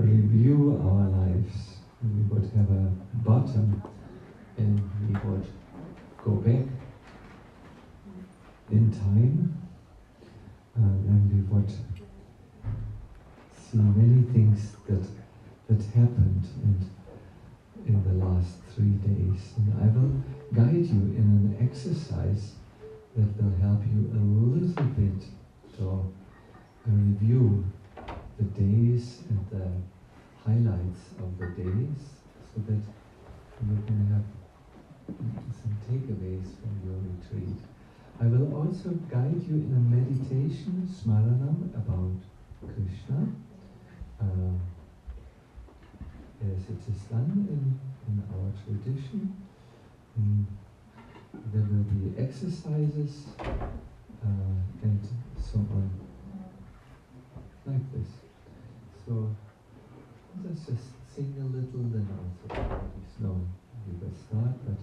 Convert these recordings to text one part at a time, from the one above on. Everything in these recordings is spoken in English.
review our lives. We would have a bottom and we would go back in time and we would see many things that happened in the last 3 days. And I will guide you in an exercise that will help you a little bit to review the days and the highlights of the days so that you can have some takeaways from your retreat. I will also guide you in a meditation, smaranam, about Krishna, as it is done in our tradition. There will be exercises and so on, like this. So let's just sing a little, then also no, we will start, but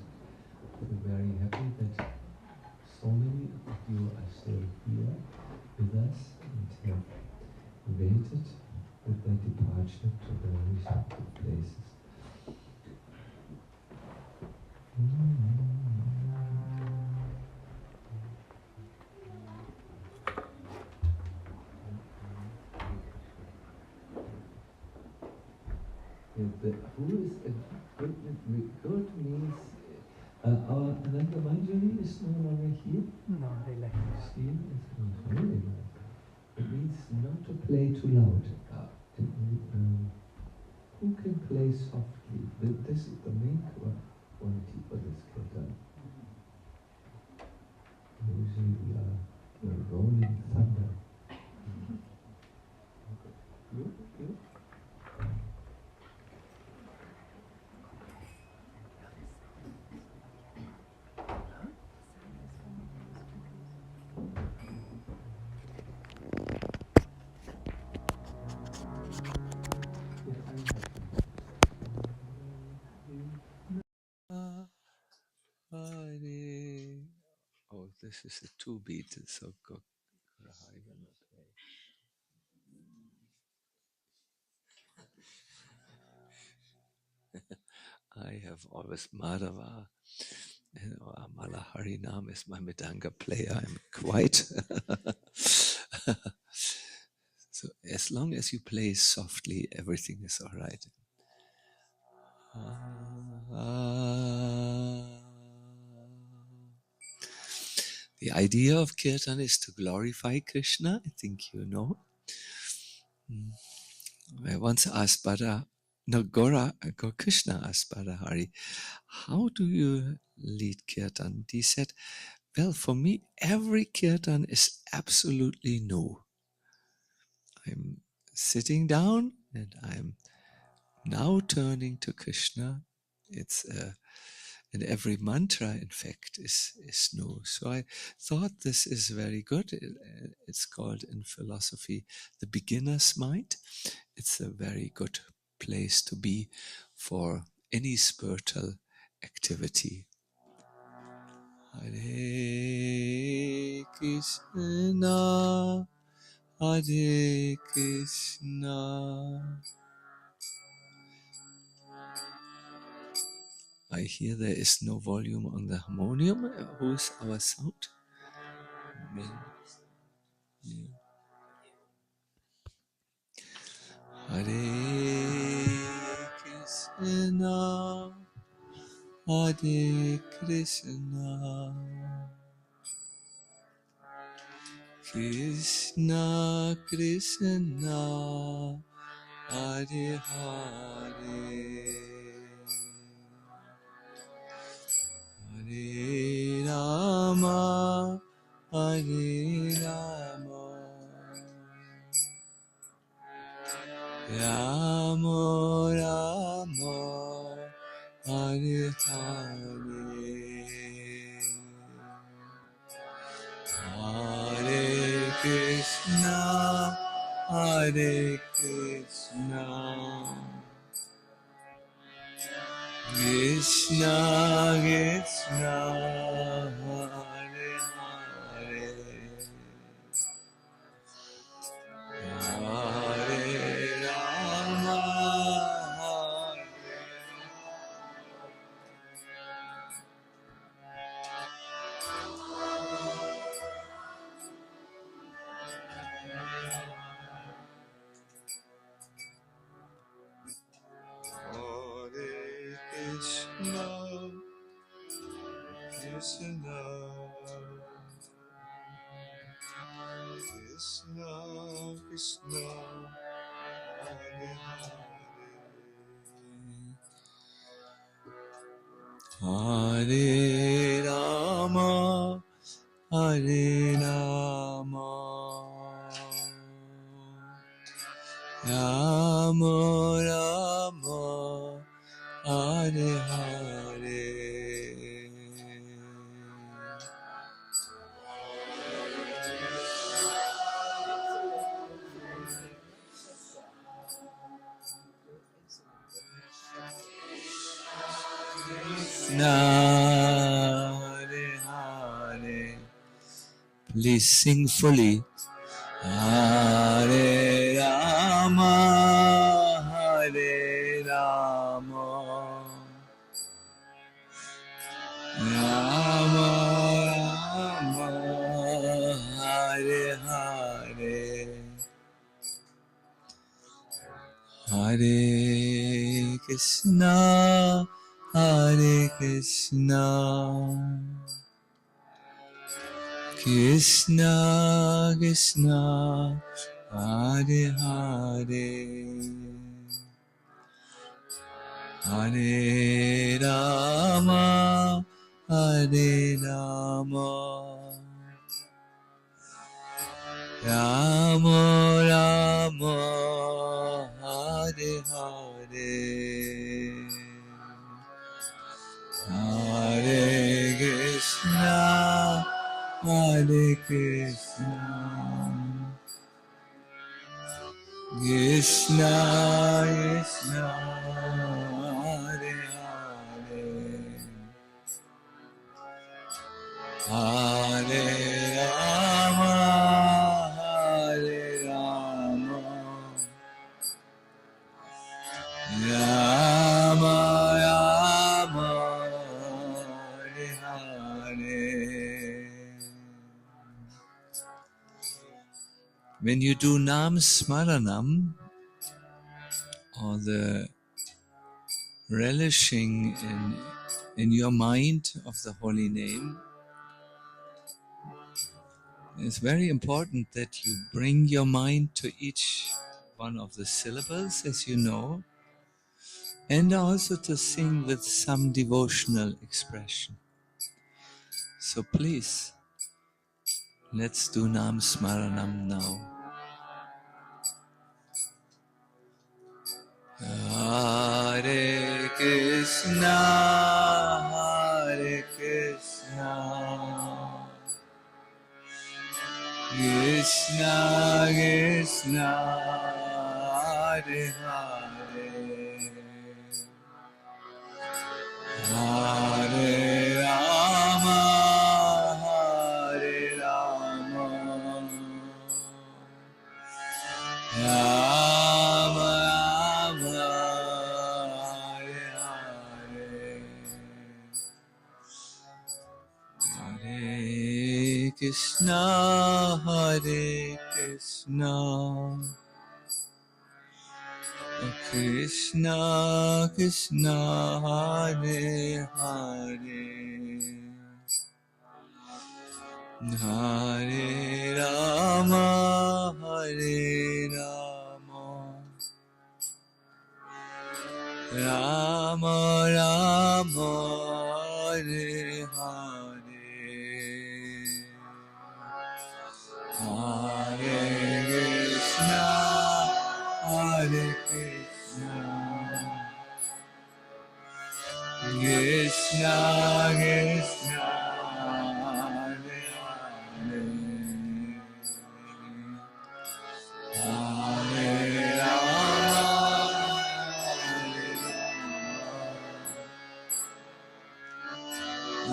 we're very happy that so many of you are still here with us and have waited with their departure to their respective places. Who is a good means our Ananda Manjari is no longer here? No, they left. Steve is really nice. It means not to play too loud. Who can play softly? This is the main quality for this kirtan. Usually we are rolling thunder. You? Oh, this is a 2-beat, so go. I have always Madhava and Amala Harinam is my Mridanga player. I'm quite. So as long as you play softly, everything is all right. The idea of kirtan is to glorify Krishna. I think you know. I once asked Krishna asked Hari, how do you lead kirtan? He said, well, for me, every kirtan is absolutely new. I'm sitting down and I'm now turning to Krishna. It's and every mantra, in fact, is new. So I thought this is very good. It's called in philosophy the beginner's mind. It's a very good place to be for any spiritual activity. Hare Krishna, Hare Krishna. I hear there is no volume on the harmonium. Who is our sound? Hare Krishna, Hare Krishna, Krishna Krishna, Hare Hare, Hare Rama, Hare Rama, Rama Rama, Hare Hare, Hare Krishna, Hare Krishna, Krishna Krishna, Hare Hare, Hare Rama, Krishna Krishna Hare Hare Hare Rama Hare Rama Rama Rama Hare Hare Krishna Hare Hare. Please sing fully. Hare Rama Hare Rama Rama Rama Hare Hare Hare Krishna Hare Krishna Krishna Krishna Hare Hare Hare Rama Hare Rama Rama Rama Hare Hare Hare Krishna Hare Krishna Krishna Krishna Hare Hare Hare Rama Hare Rama Rama Rama Hare Hare. When you do Nam Smaranam, or the relishing in your mind of the holy name, it's very important that you bring your mind to each one of the syllables, as you know, and also to sing with some devotional expression. So please, let's do Nam Smaranam now. Hare Krishna, Hare Krishna, Krishna Krishna, Hare Hare, Hare Rama, Hare Rama, Rama Rama, Hare Hare, Hare Krishna, Hare Krishna, Krishna Krishna, Hare Hare, Hare Rama, Hare Rama, Rama Rama, Hare Hare, Hare Krishna, Hare Krishna, Krishna Krishna, Hare Hare, Hare Rama, Hare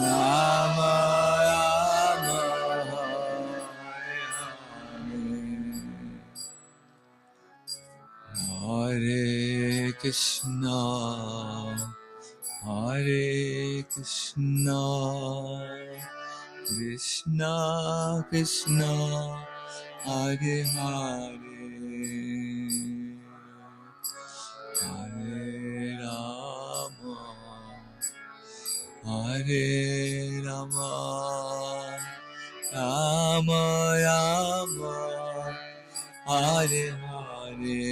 Rama, Rama Rama, Hare Hare, Hare Krishna, Hare Krishna, Krishna Krishna, Hare Hare, Hare Rama, Hare Rama, Rama Rama, Hare Hare,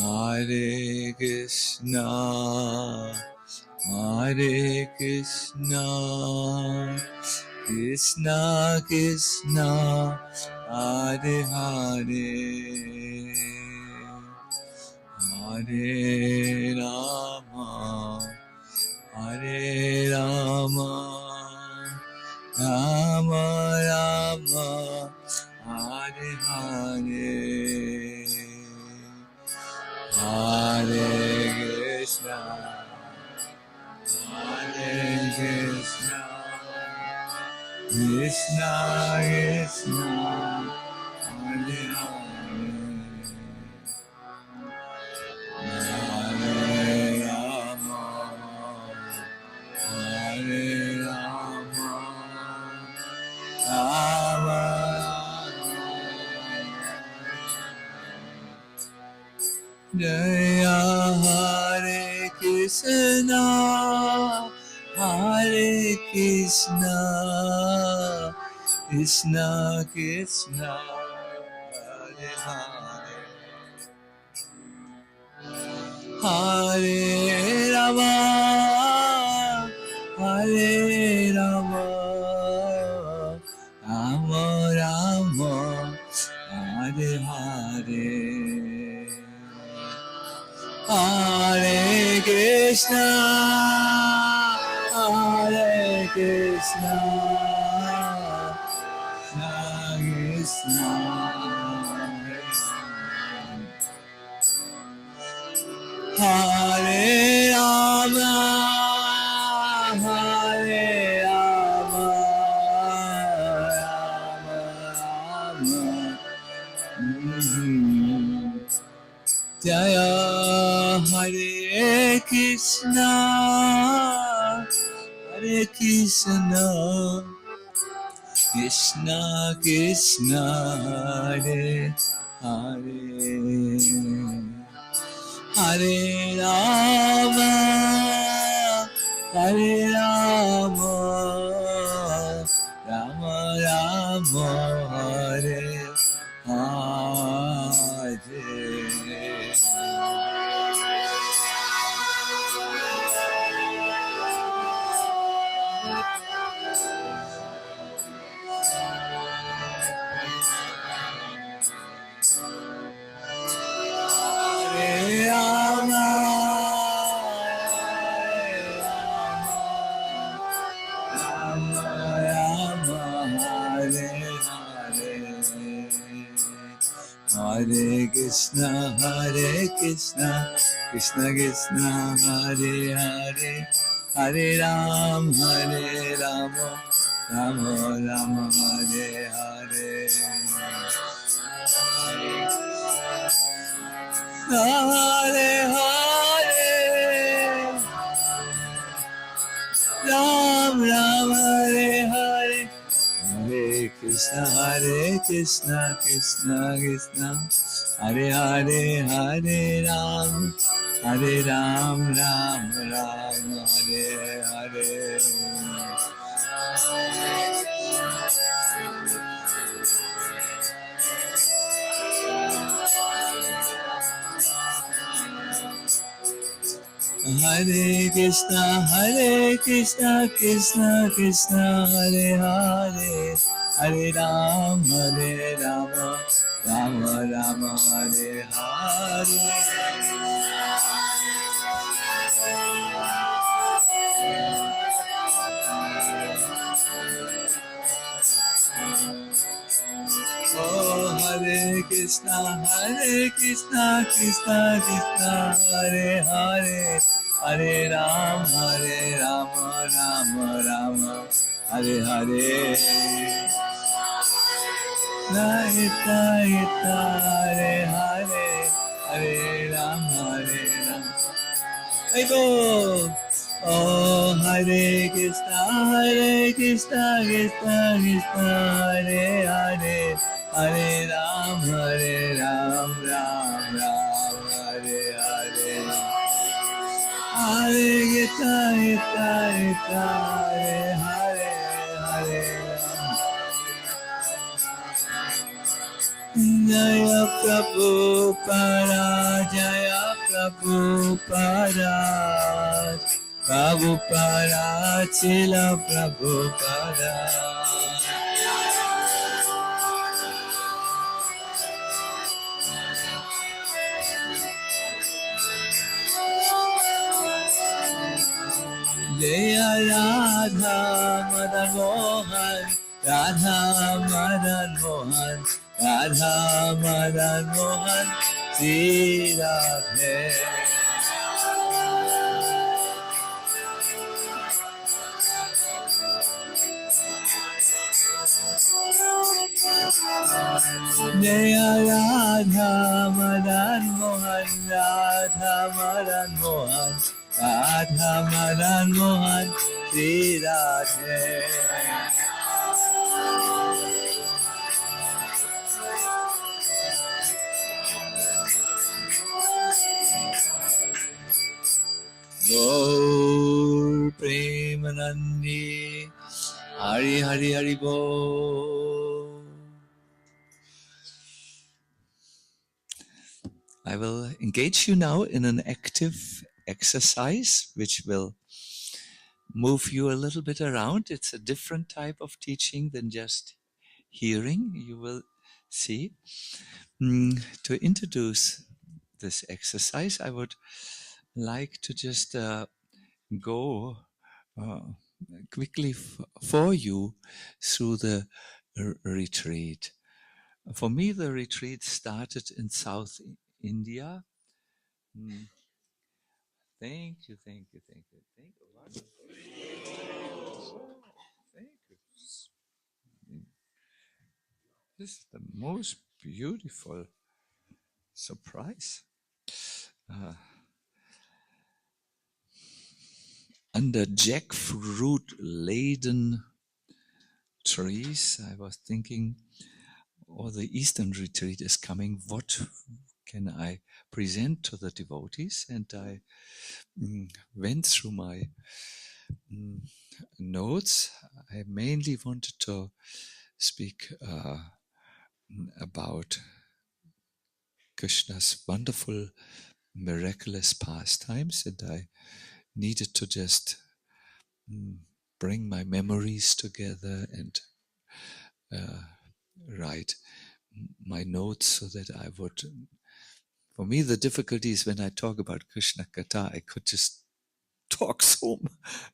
Hare Krishna, Hare Krishna, Krishna Krishna, Hare Hare, Hare Rama, Hare Rama, Hare Krishna, Hare Krishna, Krishna Krishna, Hare Hare, Hare Rama, Hare Rama, Rama Rama, Hare Hare, Hare Krishna, Hare Krishna, Krishna Krishna, Hare Hare, Hare Rama, Hare Rama, Rama Jaya Hare Krishna, Hare Krishna, Krishna Krishna, Hare Hare, Hare Rama, Hare Rama, Rama Rama, Hare Hare, Hare Krishna, Hare Krishna, Krishna Krishna, Hare Rama, Hare Rama, Rama Rama, Jaya Hare Krishna, Hare Krishna, Krishna Krishna, Hare Hare, Hare Rama, Hare Rama, Rama Rama, Hare Hare Krishna, Hare Krishna, Krishna Krishna, Hare Hare, Hare Ram, Hare Rama, Rama Rama, Hare Hare, Hare Hare, Ram Ram, Hare Hare, Hare Krishna, Krishna Krishna, Hare Hare, Hare Ram, Ram Ram, Hare Hare. Hare Krishna, Krishna Krishna, Hare Hare, Hare Ram, Ram Ram, Hare Hare. Oh, Hare Krishna, Krishna Krishna, Hare Hare, Hare Ram, Rama Rama, Hare Hare. Ita Ita, Hare Hare, Hare Ram, I go. Oh, Hare Krishna, Krishna Krishna, Hare Hare, Hare Ram, Ram Ram, Hare Hare. Hare Krishna, Krishna, Hare Hare, Hare Ram. Jaya Prabhupada, Jaya Prabhupada, Prabhupada, Chila Prabhupada. Jaya Radha Madan Mohan, Radha Madan Mohan, Radha Madan Mohan, Sri Radhe. Jaya Radha Madan Mohan, Radha Madan Mohan, Radha Madan Mohan, Sri Radhe. Gaur Premanandi, Hari Hari Hari Bo. I will engage you now in an active exercise which will move you a little bit around. It's a different type of teaching than just hearing, you will see. To introduce this exercise, I would like to just go quickly for you through the retreat. For me, the retreat started in South India. Thank you. Thank you. This is the most beautiful surprise. Under jackfruit laden trees, I was thinking, the Eastern retreat is coming. What can I present to the devotees? And I went through my notes. I mainly wanted to speak about Krishna's wonderful, miraculous pastimes, and I needed to just bring my memories together and write my notes so that I would. For me, the difficulty is when I talk about Krishna Katha, I could just talk so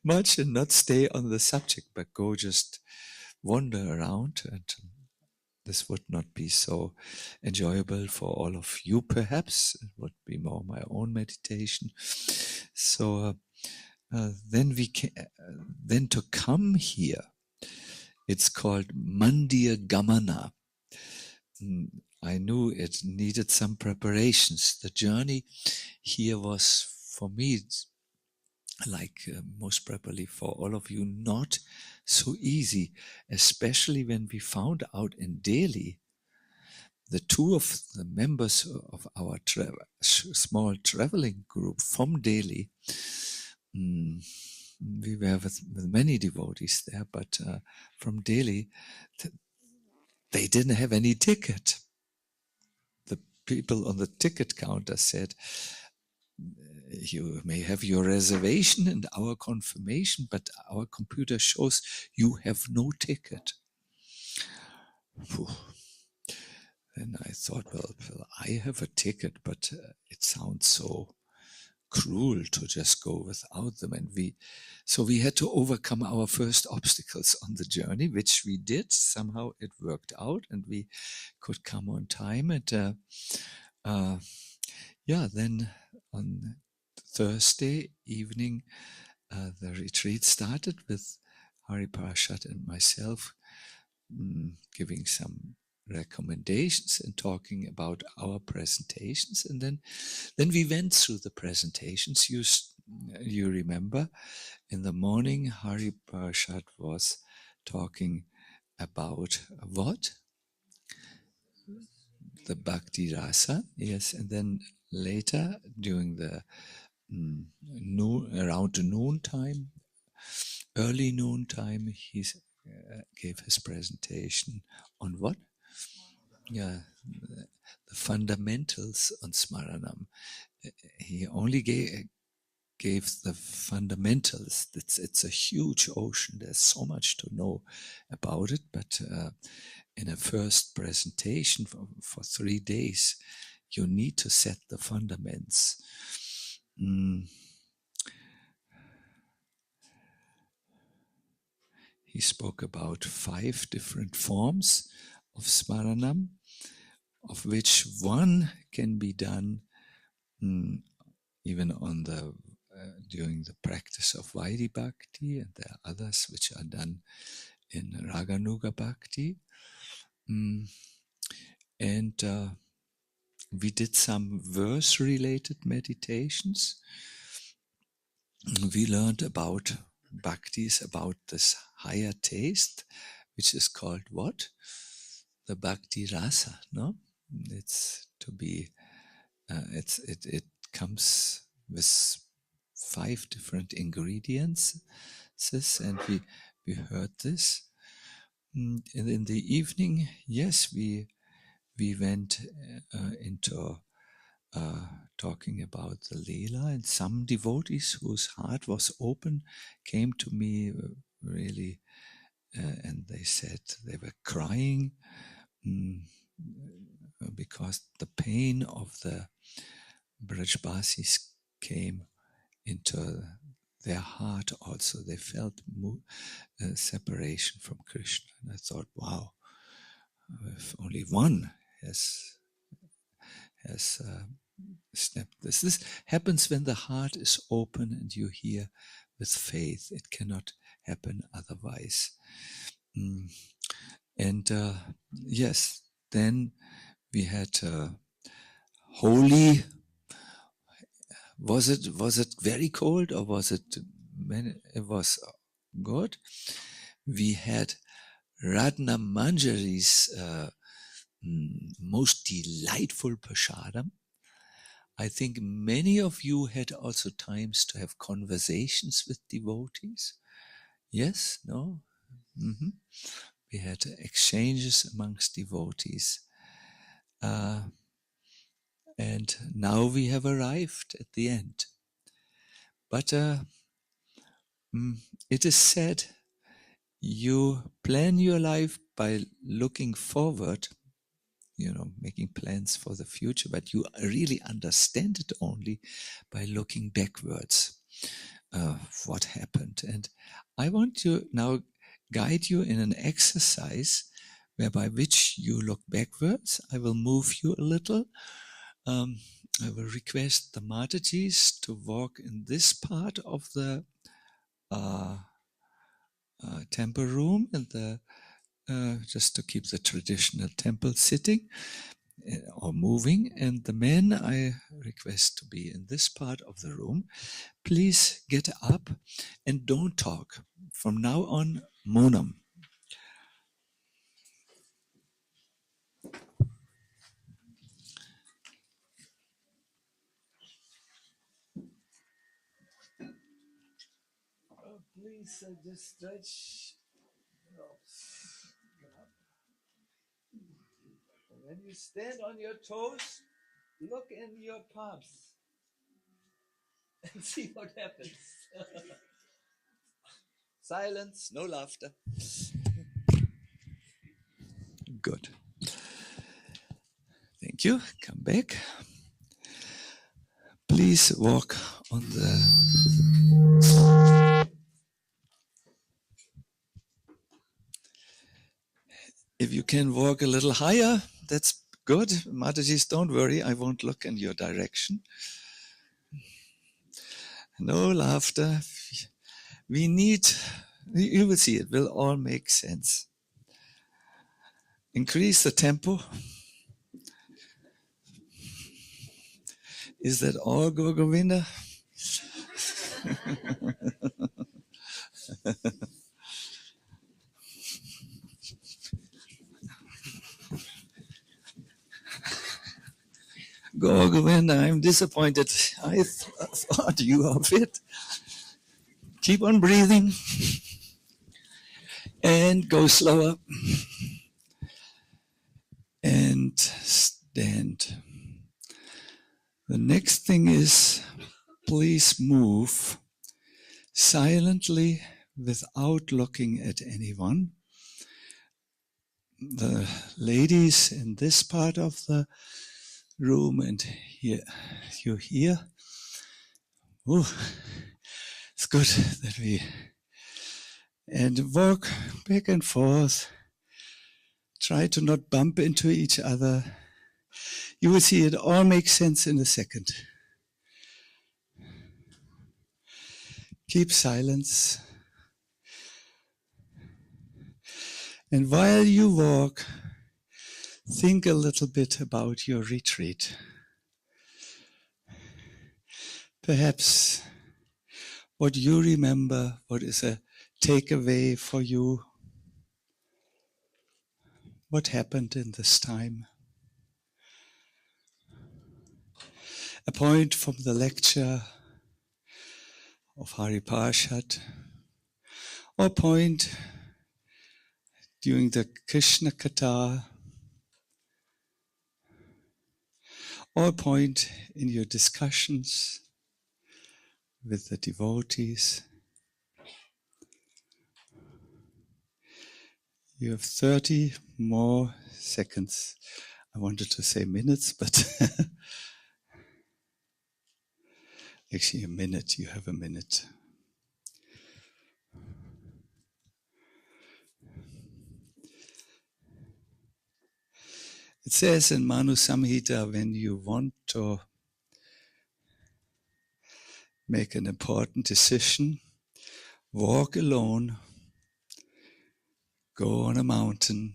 much and not stay on the subject, but go just wander around, and this would not be so enjoyable for all of you, perhaps. It would be more my own meditation. So then to come here, it's called Mandir Gamana. I knew it needed some preparations. The journey here was, for me, like most probably for all of you, not so easy, especially when we found out in Delhi, the two of the members of our small traveling group from Delhi, we were with many devotees there, but from Delhi, they didn't have any ticket. The people on the ticket counter said, you may have your reservation and our confirmation, but our computer shows you have no ticket. And I thought, well, I have a ticket, but it sounds so cruel to just go without them. And we had to overcome our first obstacles on the journey, which we did. Somehow it worked out and we could come on time. And then on Thursday evening, the retreat started with Hari Parashad and myself giving some recommendations and talking about our presentations, and then we went through the presentations. You remember, in the morning, Hari Parashad was talking about what? The Bhakti Rasa, yes, and then later during the around the noon time, early noon time, he gave his presentation on what? Yeah, the fundamentals on Smaranam. He only gave the fundamentals. It's a huge ocean. There's so much to know about it. But in a first presentation for 3 days, you need to set the fundaments. He spoke about 5 different forms of Smaranam, of which one can be done even on the during the practice of Vaidhi Bhakti, and there are others which are done in Raganuga Bhakti. And we did some verse-related meditations. We learned about bhaktis, about this higher taste, which is called what? The Bhakti Rasa, no? It's to be, it comes with 5 different ingredients, and we heard this. And in the evening, yes, we went into talking about the Lila, and some devotees whose heart was open came to me really, and they said they were crying because the pain of the Brajbasis came into their heart also. They felt separation from Krishna. And I thought, wow, if only one has snapped this. This happens when the heart is open and you hear with faith. It cannot happen otherwise. And yes, then we had holy. Was it very cold, or was it? It was good. We had Radna Manjari's most delightful prasadam. I think many of you had also times to have conversations with devotees. Yes? No? We had exchanges amongst devotees. And now we have arrived at the end. But it is said, you plan your life by looking forward, making plans for the future, but you really understand it only by looking backwards, what happened. And I want to now guide you in an exercise whereby which you look backwards. I will move you a little. I will request the Matajis to walk in this part of the temple room, and just to keep the traditional temple sitting or moving. And the men I request to be in this part of the room. Please get up and don't talk. From now on, Monam. Please just stretch. When you stand on your toes, look in your palms and see what happens. Silence, no laughter. Good. Thank you. Come back. Please walk on the... If you can walk a little higher, that's good. Matajis, don't worry, I won't look in your direction. No laughter. We need, you will see, it will all make sense. Increase the tempo. Is that all, Govinda? Govinda, I'm disappointed. I thought you are fit. Keep on breathing and go slower and stand. The next thing is, please move silently without looking at anyone. The ladies in this part of the room and here, you here. Ooh, it's good that we, and walk back and forth. Try to not bump into each other. You will see it all makes sense in a second. Keep silence. And while you walk, think a little bit about your retreat. Perhaps what you remember, what is a takeaway for you, what happened in this time. A point from the lecture of Hari Parshat, or a point during the Krishna Katha, or a point in your discussions with the devotees. You have 30 more seconds. I wanted to say minutes, but actually a minute. You have a minute. It says in Manu Samhita, when you want to make an important decision, walk alone, go on a mountain,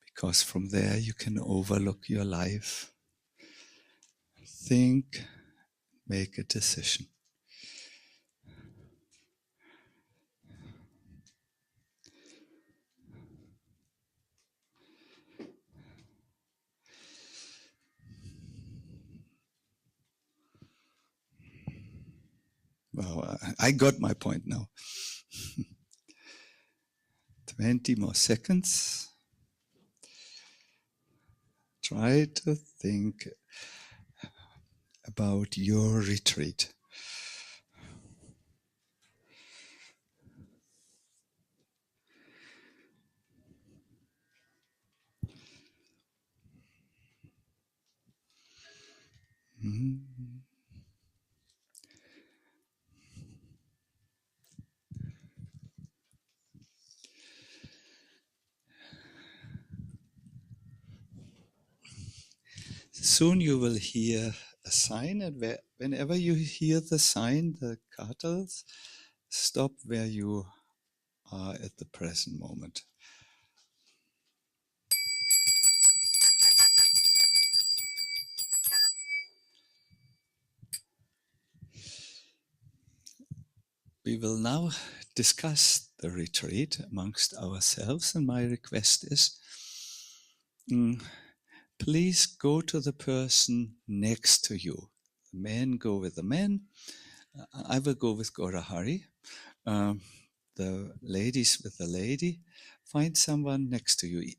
because from there you can overlook your life. Think, make a decision. Well, I got my point now. 20 more seconds. Try to think about your retreat. Mm. Soon you will hear a sign, and whenever you hear the sign, the cartels, stop where you are at the present moment. We will now discuss the retreat amongst ourselves, and my request is, please go to the person next to you. The men go with the men. I will go with Gaurahari. The ladies with the lady. Find someone next to you.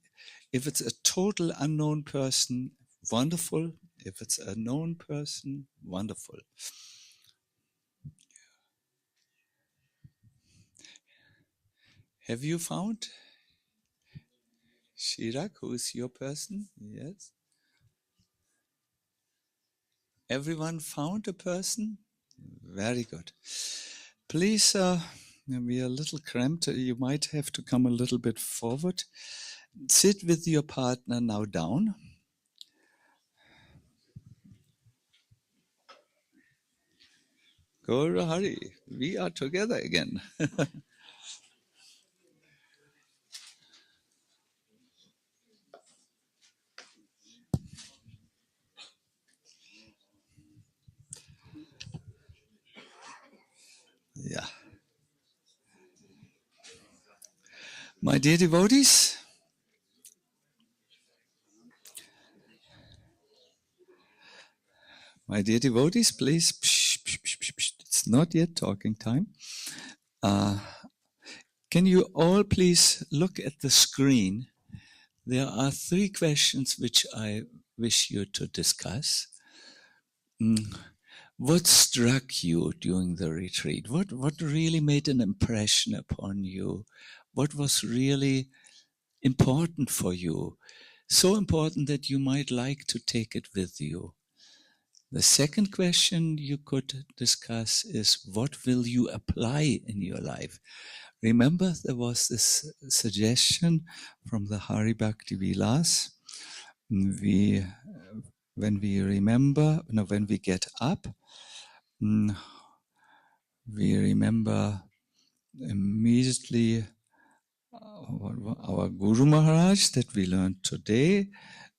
If it's a total unknown person, wonderful. If it's a known person, wonderful. Have you found Shirak, who is your person? Yes. Everyone found a person? Very good. Please, we are a little cramped. You might have to come a little bit forward. Sit with your partner now down. Gaura Hari, we are together again. Yeah. My dear devotees, please, it's not yet talking time. Can you all please look at the screen? There are 3 questions which I wish you to discuss. What struck you during the retreat? What really made an impression upon you? What was really important for you? So important that you might like to take it with you. The second question you could discuss is, what will you apply in your life? Remember, there was this suggestion from the Hari Bhakti Vilas. When we get up, we remember immediately our Guru Maharaj that we learned today.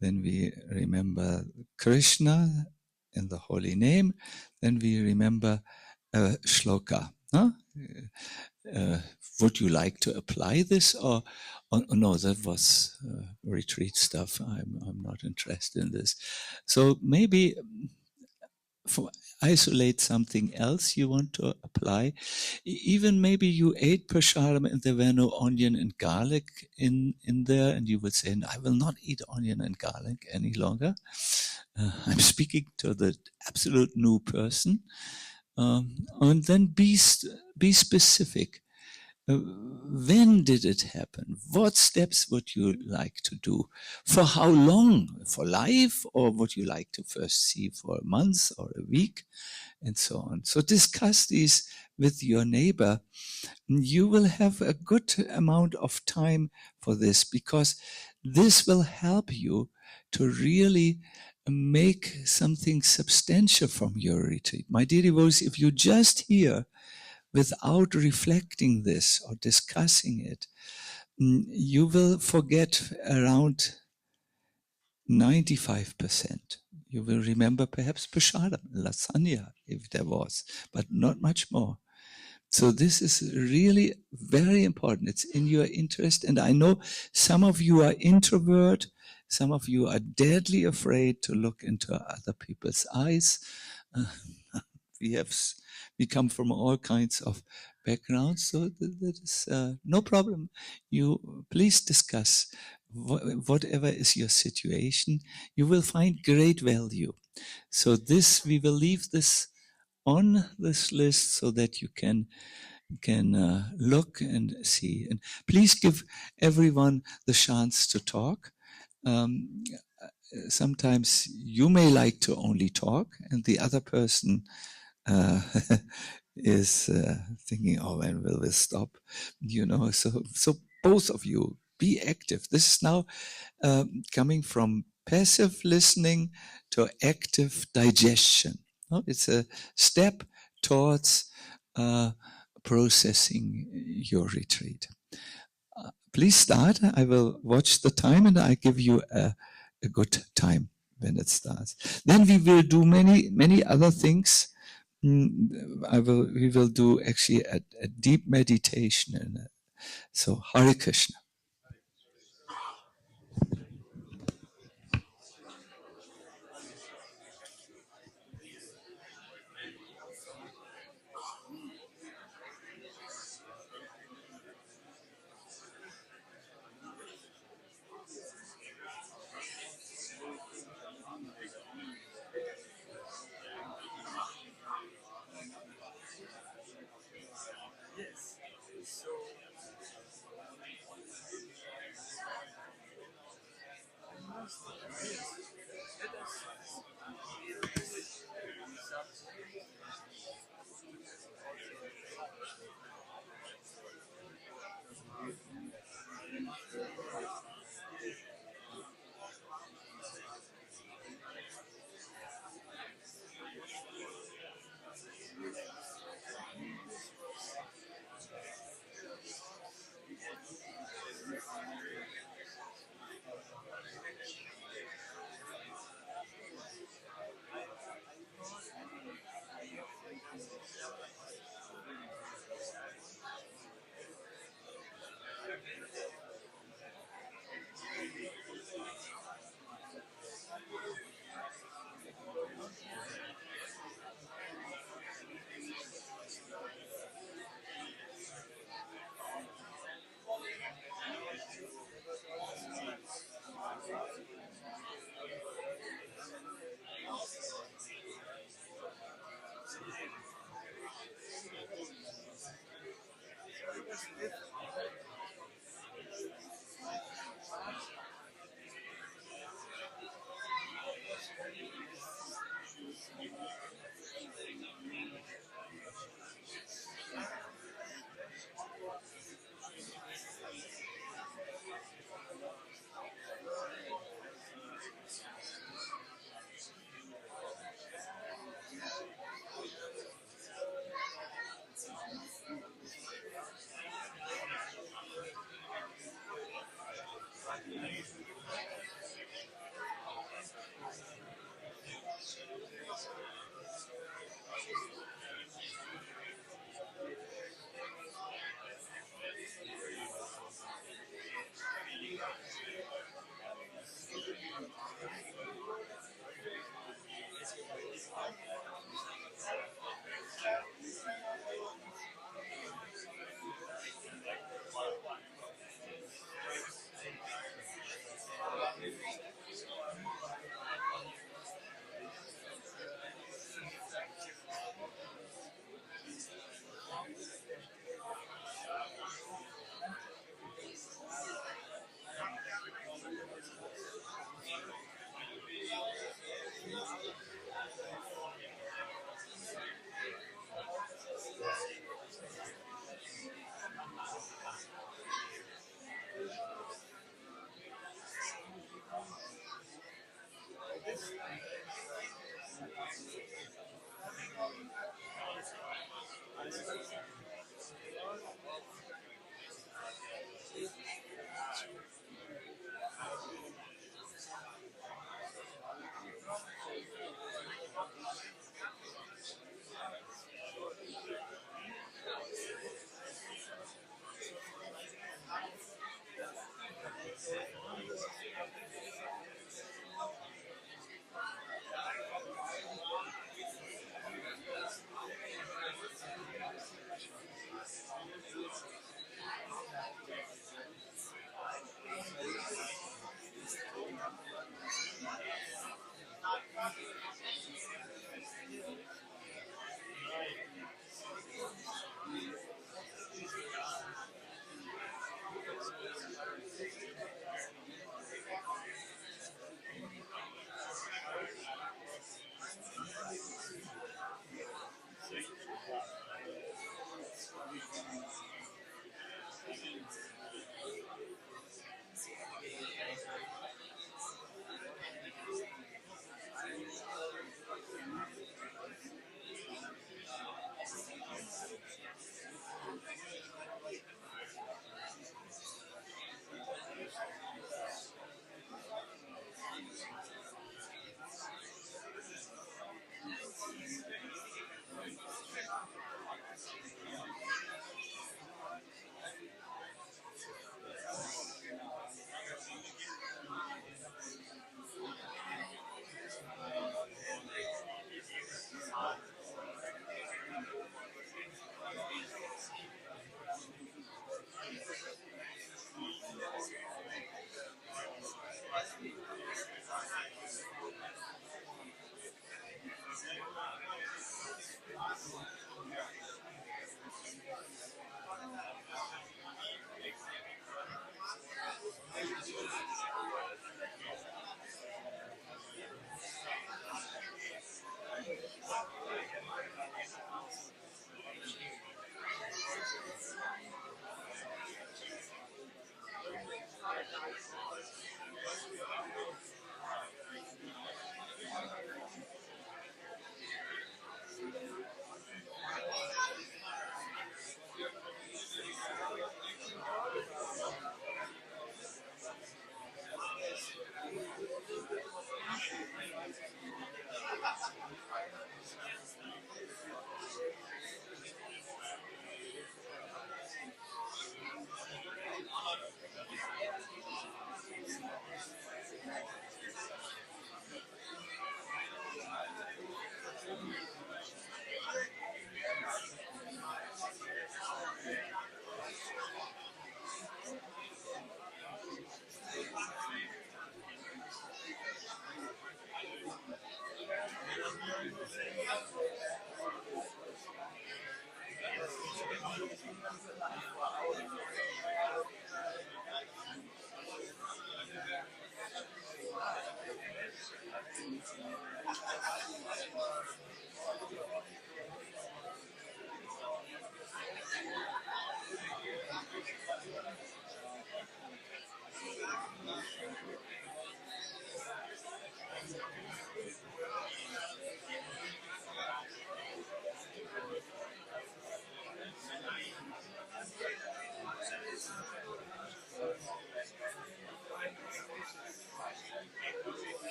Then we remember Krishna in the holy name. Then we remember shloka. Huh? Would you like to apply this, or no? That was retreat stuff. I'm not interested in this. So maybe isolate something else you want to apply. Even maybe you ate prasadam and there were no onion and garlic in there, and you would say, I will not eat onion and garlic any longer. I'm speaking to the absolute new person. And then be specific. When did it happen? What steps would you like to do? For how long? For life? Or would you like to first see for a month or a week? And so on. So discuss these with your neighbor. You will have a good amount of time for this, because this will help you to really make something substantial from your retreat. My dear devotees, if you just hear without reflecting this or discussing it, you will forget around 95%. You will remember perhaps prasadam, lasagna, if there was, but not much more. So this is really very important. It's in your interest. And I know some of you are introvert. Some of you are deadly afraid to look into other people's eyes. We come from all kinds of backgrounds, so that is no problem. You please discuss whatever is your situation. You will find great value. So we will leave this on this list so that you can look and see. And please give everyone the chance to talk. Sometimes you may like to only talk, and the other person is thinking, oh, when will this stop? So both of you be active. This is now coming from passive listening to active digestion. It's a step towards processing your retreat. Please start. I will watch the time and I give you a good time when it starts. Then we will do many other things. We will do actually a deep meditation. So Hare Krishna.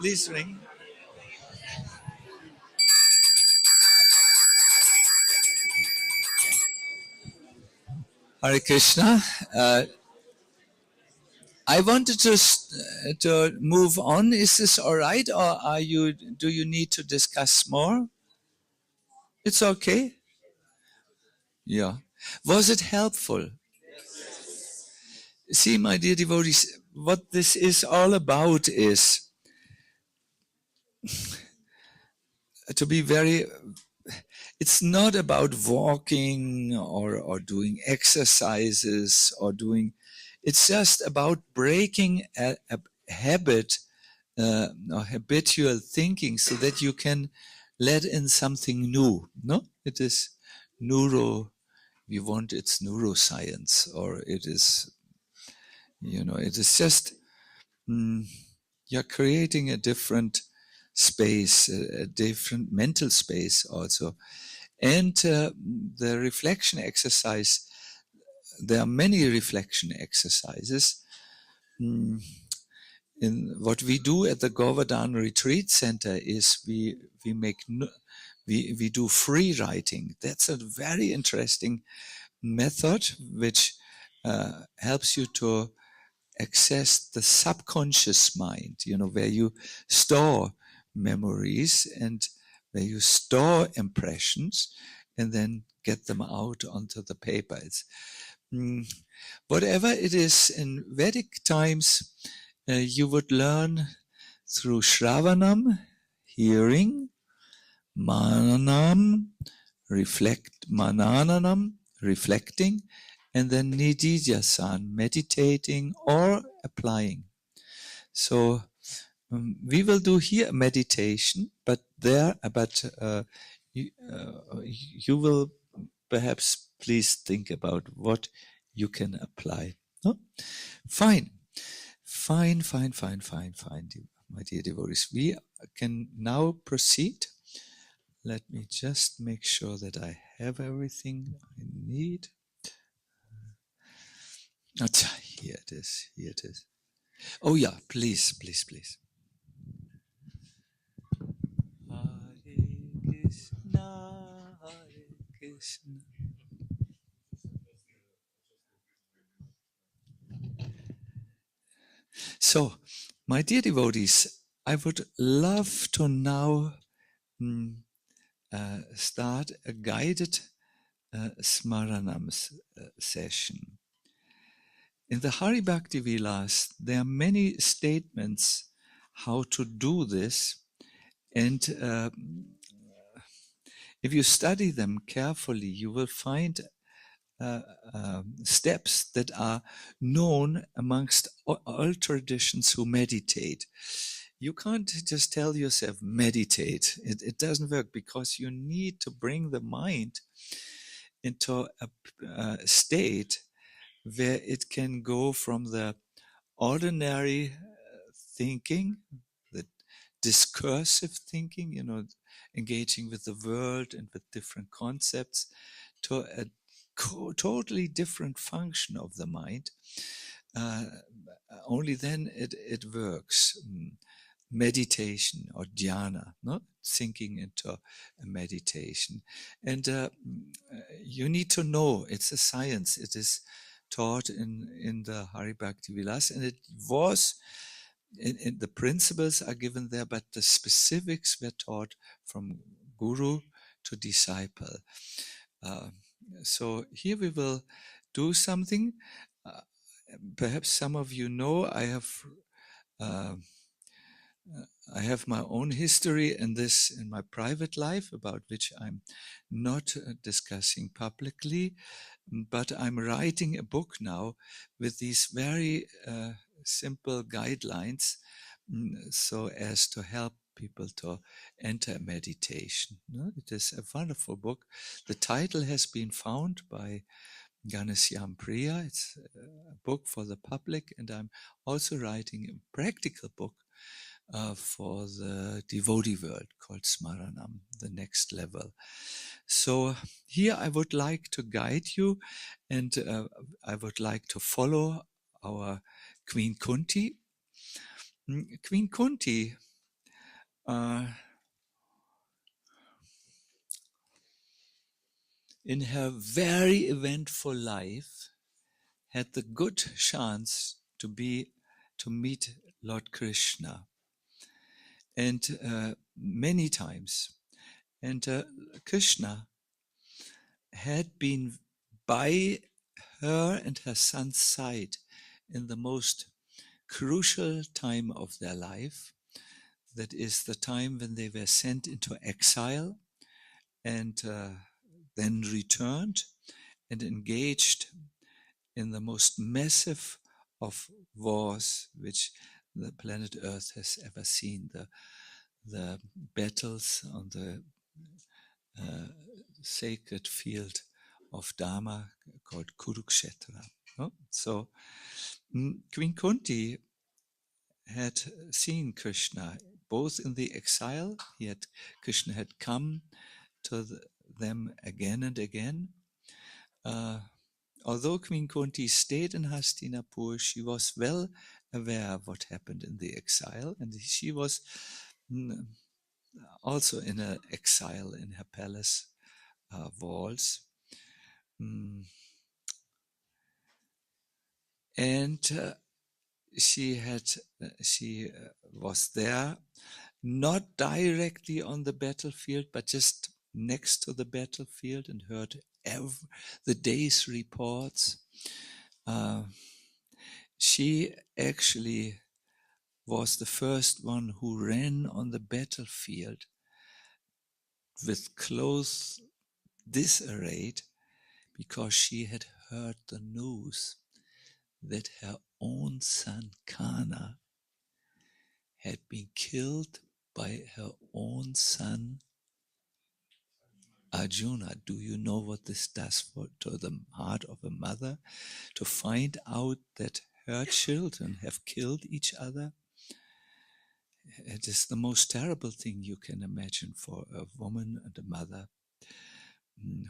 Please ring. Hare Krishna. I wanted to move on. Is this all right, or do you need to discuss more? It's okay. Yeah. Was it helpful? See, my dear devotees, what this is all about is to be very. It's not about walking or doing exercises or doing. It's just about breaking a habit or habitual thinking so that you can let in something new. No, it is neuro. We want it's neuroscience, or it is, it is just you're creating a different space, a different mental space also. And the reflection exercise, there are many reflection exercises. In what we do at the Govardhan Retreat Center is we do free writing. That's a very interesting method which helps you to access the subconscious mind, where you store memories and where you store impressions and then get them out onto the paper. It's, whatever it is in Vedic times, you would learn through Shravanam, hearing, Mananam, reflecting, and then Nididya-san, meditating or applying. So we will do here a meditation, but you will perhaps please think about what you can apply. No? Fine, my dear devotees. We can now proceed. Let me just make sure that I have everything I need. Here it is. Oh yeah, please. Hare Krishna. So, my dear devotees, I would love to now start a guided Smaranam session. In the Hari Bhakti Vilas, there are many statements how to do this, and if you study them carefully, you will find steps that are known amongst all traditions who meditate. You can't just tell yourself meditate. It doesn't work, because you need to bring the mind into a state where it can go from the ordinary thinking, the discursive thinking, engaging with the world and with different concepts, to a totally different function of the mind. Only then it works. Meditation or dhyana, not sinking into a meditation. And you need to know it's a science. It is taught in the Hari Bhakti Vilas, and it was in the principles are given there, but the specifics were taught from guru to disciple. So here we will do something. Perhaps some of you know I have my own history in this in my private life, about which I'm not discussing publicly, but I'm writing a book now with these very simple guidelines, so as to help people to enter meditation. It is a wonderful book. The title has been found by Ganesyam Priya. It's a book for the public, and I'm also writing a practical book for the devotee world called Smaranam, the next level. So here I would like to guide you, and I would like to follow our Queen Kunti. Queen Kunti in her very eventful life had the good chance to meet Lord Krishna, and many times. And Krishna had been by her and her son's side in the most crucial time of their life. That is the time when they were sent into exile and then returned and engaged in the most massive of wars which the planet Earth has ever seen. The battles on the sacred field of Dharma called Kurukshetra. So Queen Kunti had seen Krishna both in the exile. Krishna had come to them again and again. Although Queen Kunti stayed in Hastinapur, she was well aware of what happened in the exile, and she was also in an exile in her palace walls. And she was there, not directly on the battlefield, but just next to the battlefield, and heard the day's reports. She actually was the first one who ran on the battlefield with clothes disarrayed, because she had heard the news that her own son Kana had been killed by her own son Arjuna. Do you know what this does to the heart of a mother? To find out that her children have killed each other, it is the most terrible thing you can imagine for a woman and a mother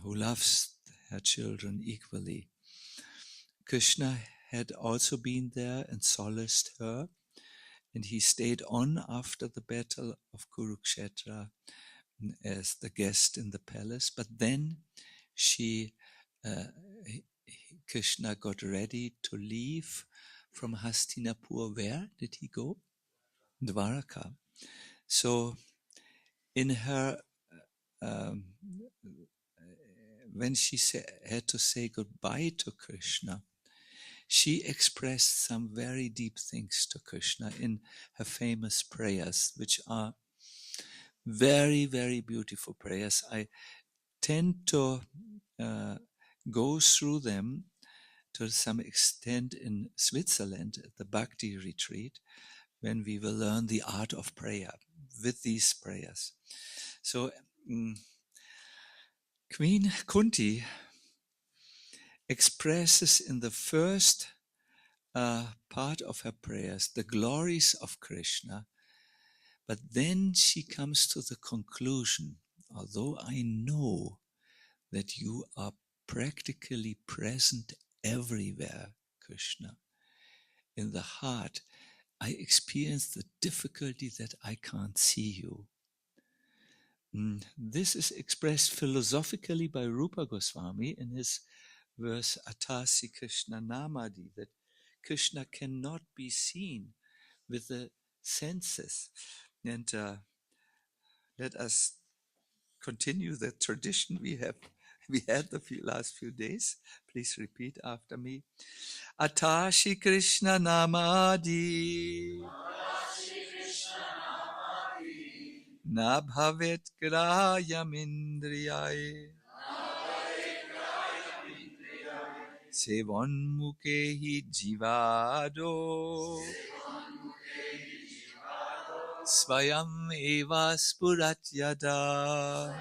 who loves her children equally. Krishna had also been there and solaced her, and he stayed on after the battle of Kurukshetra as the guest in the palace. But then uh, Krishna got ready to leave from Hastinapur. Where did he go? Dwaraka. So in her, um, when she had to say goodbye to Krishna, she expressed some very deep things to Krishna in her famous prayers, which are very, very beautiful prayers. I tend to go through them to some extent in Switzerland at the Bhakti retreat, when we will learn the art of prayer with these prayers. So Queen Kunti expresses in the first part of her prayers the glories of Krishna, but then she comes to the conclusion, although I know that you are practically present everywhere, Krishna, in the heart, I experience the difficulty that I can't see you. This is expressed philosophically by Rupa Goswami in his verse Atasi Krishna Namadi, that Krishna cannot be seen with the senses. And let us continue the tradition we had the last few days. Please repeat after me. Atashi Krishna Namadi Na bhavet grayam indriyai Sevon mukehi jivado Svayam eva spurat yada.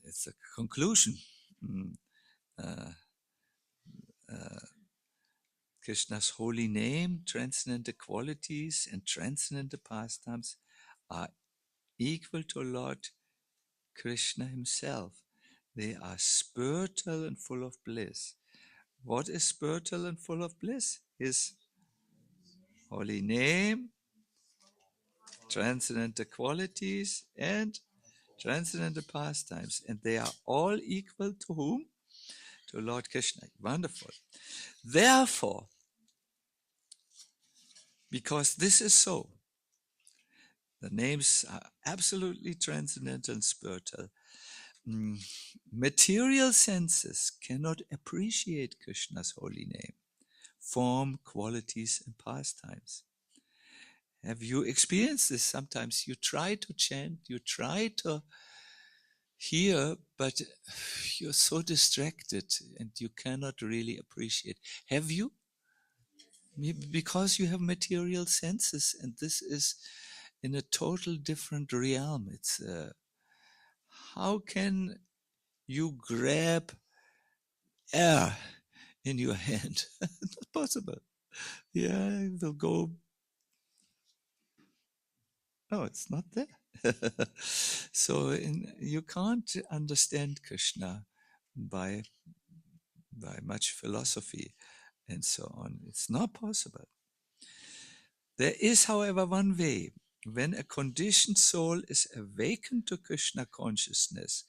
It's a conclusion. Krishna's holy name, transcendental qualities, and transcendental pastimes are equal to Lord Krishna himself. They are spiritual and full of bliss. What is spiritual and full of bliss? His holy name, transcendental qualities, and transcendental pastimes. And they are all equal to whom? To Lord Krishna. Wonderful. Therefore, because this is so, the names are absolutely transcendental and spiritual. Material senses cannot appreciate Krishna's holy name, form, qualities, and pastimes. Have you experienced this? Sometimes you try to chant, you try to hear, but you're so distracted and you cannot really appreciate. Have you? Maybe because you have material senses, and this is in a total different realm. It's how can you grab air in your hand? Not possible. Yeah, it will go. No, it's not there. So you can't understand Krishna by much philosophy and so on. It's not possible. There is, however, one way. When a conditioned soul is awakened to Krishna consciousness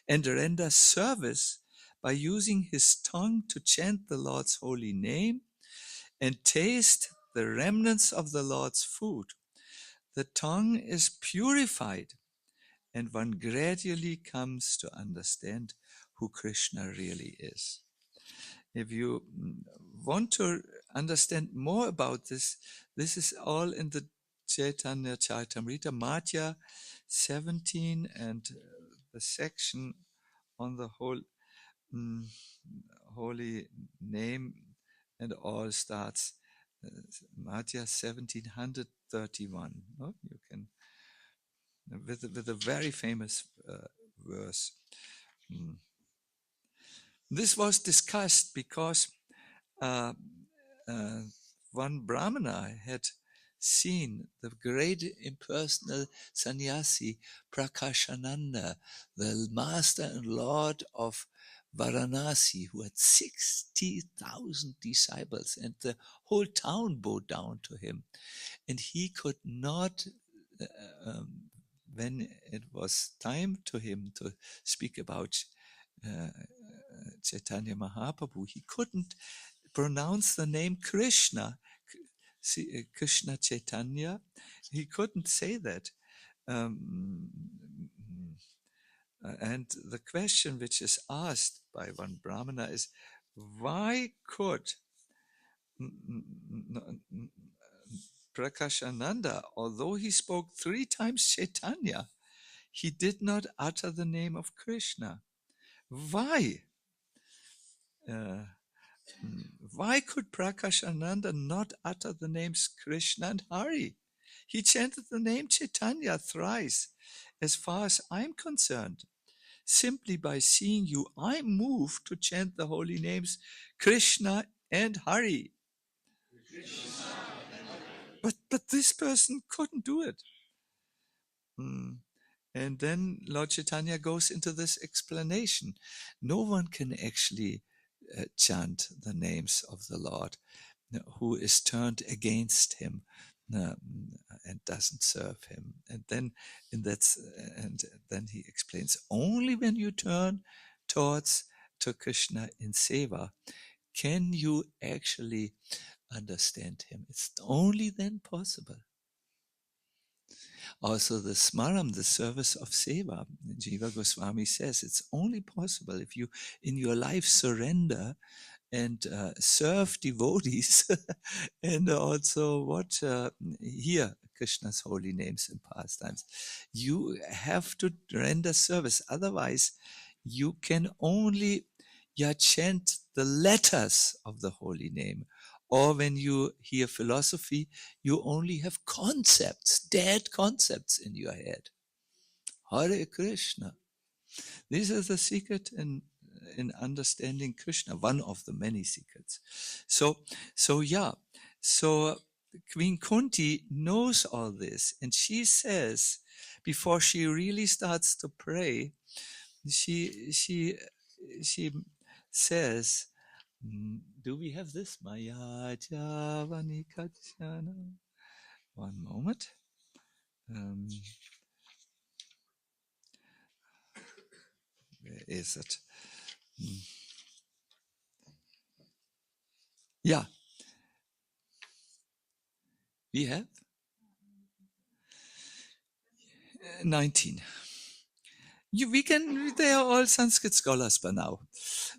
and renders service by using his tongue to chant the Lord's holy name and taste the remnants of the Lord's food, the tongue is purified and one gradually comes to understand who Krishna really is. If you want to understand more about this, this is all in the Chaitanya Charitamrita, Madhya 17, and the section on the whole holy name, and all starts Madhya 1731. No? You can with a very famous verse. Mm. This was discussed because uh, uh, one Brahmana had seen the great impersonal sannyasi Prakashananda, the master and lord of Varanasi, who had 60,000 disciples, and the whole town bowed down to him. And he could not, when it was time to him to speak about Chaitanya Mahaprabhu, he couldn't pronounce the name Krishna, Krishna Chaitanya. He couldn't say that. Um, and the question which is asked by one Brahmana is, why could Prakashananda, although he spoke 3 times Chaitanya, he did not utter the name of Krishna? Why? Why could Prakashananda not utter the names Krishna and Hari? He chanted the name Chaitanya thrice. As far as I'm concerned, simply by seeing you, I'm moved to chant the holy names Krishna and Hari. But this person couldn't do it. And then Lord Chaitanya goes into this explanation. No one can actually chant the names of the Lord who is turned against him and doesn't serve him. And then he explains, only when you turn towards to Krishna in seva can you actually understand him. It's only then possible. Also the smaram, the service of seva, Jiva Goswami says, it's only possible if you in your life surrender and serve devotees and also hear Krishna's holy names and pastimes. You have to render service. Otherwise, you can only chant the letters of the holy name. Or when you hear philosophy, you only have concepts, dead concepts in your head. Hare Krishna. This is the secret in understanding Krishna, one of the many secrets. So Queen Kunti knows all this, and she says, before she really starts to pray, she says, do we have this? Maya Javani Kachana. One moment. Where is it? Yeah. We have 19. They are all Sanskrit scholars by now.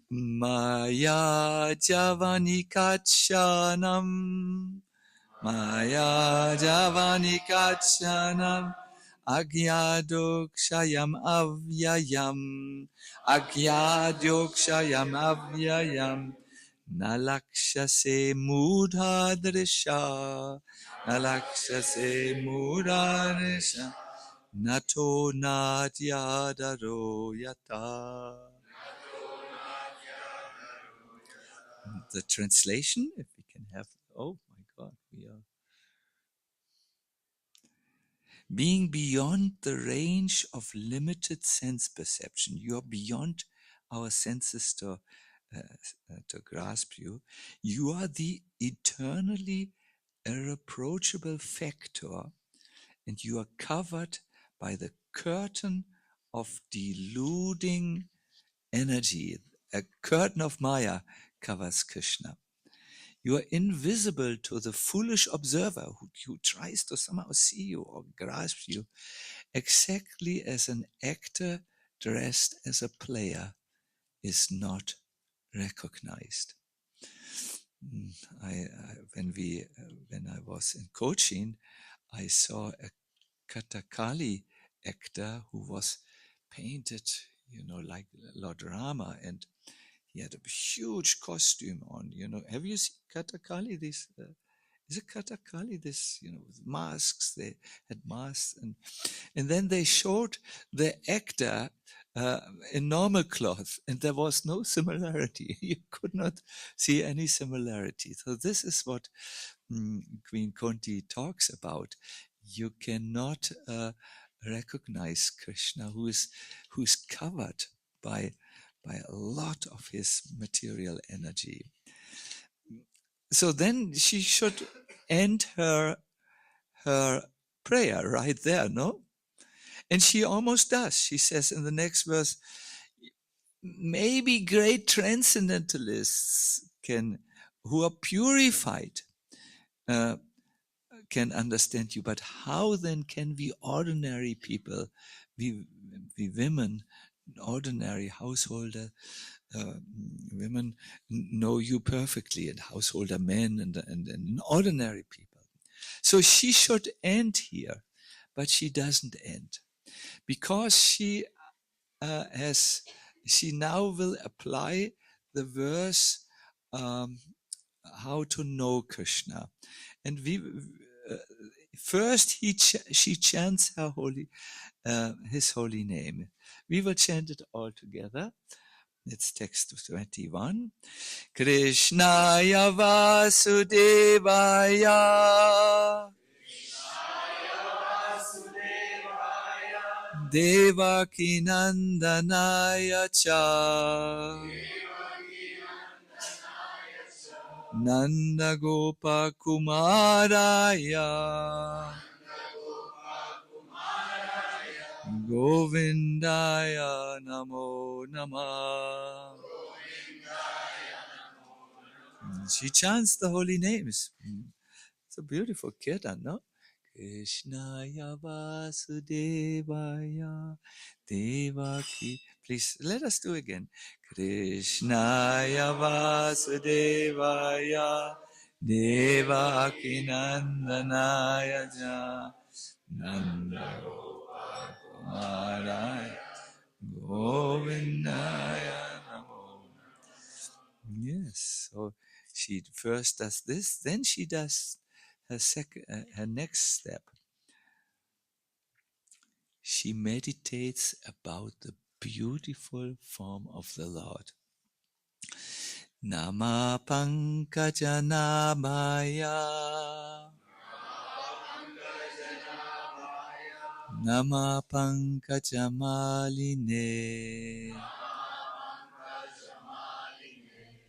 Maya Javani Kachanam. Maya Javani Kachanam. Agyadokshayam avyayam. Agyadokshayam avyayam. Nalakshase mudhadrisha. Nalakshase mudhadrisha. Nato nadyadaro yata. The translation, if we can have, oh my God, we are being beyond the range of limited sense perception. You are beyond our senses to grasp you. You are the eternally irreproachable factor, and you are covered by the curtain of deluding energy. A curtain of Maya covers Krishna. You are invisible to the foolish observer who tries to somehow see you or grasp you, exactly as an actor dressed as a player is not recognized. When I was in Cochin, I saw a Kathakali actor who was painted, like Lord Rama, and he had a huge costume on. Have you seen Kathakali? This is it Kathakali? This, with masks. They had masks, and then they showed the actor uh, in normal cloth, and there was no similarity. You could not see any similarity. So this is what Queen Kunti talks about. You cannot recognize Krishna, who's covered by a lot of his material energy. So then she should end her prayer right there, no? And she almost does. She says in the next verse, maybe great transcendentalists who are purified, uh, can understand you, but how then can we ordinary people, we women, ordinary householder women, know you perfectly, and householder men and ordinary people? So she should end here, but she doesn't end, because she now will apply the verse, how to know Krishna. And uh, first she chants his holy name. We will chant it all together. It's text 21. Krishnaya Vasudevaya Devaki Nandanaya Cha Nanda Gopa Kumaraya Govindaya Namo Namah. She chants the holy names. It's a beautiful kirtan, no? Krishnaya Vasudevaya Devaki. Please let us do again. Krishnaya Vasudevaya Devaki Nandanaya Ja Nanda Kumaraya Govindaya Namo. Yes, so she first does this, then she does her next step. She meditates about the beautiful form of the Lord. Nama Pankaja Namaya Nama Pankaja Maline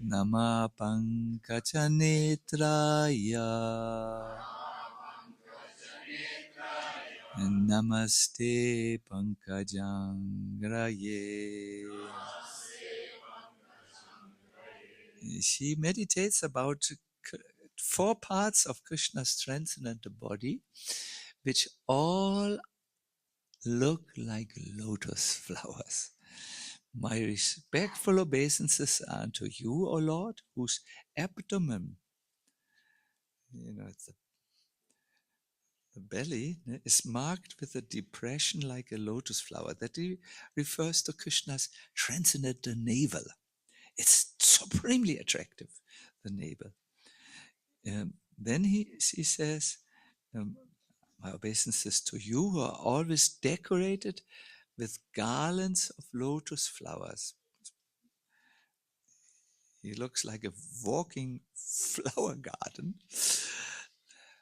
Nama Pankaja Netraya Namaste Pankajangraye. She meditates about 4 parts of Krishna's transcendental body, which all look like lotus flowers. My respectful obeisances are unto you, O Lord, whose abdomen, it's the belly, is marked with a depression like a lotus flower. That refers to Krishna's transcendental navel. It's supremely attractive, the navel. Then she says, my obeisances to you, who are always decorated with garlands of lotus flowers. He looks like a walking flower garden.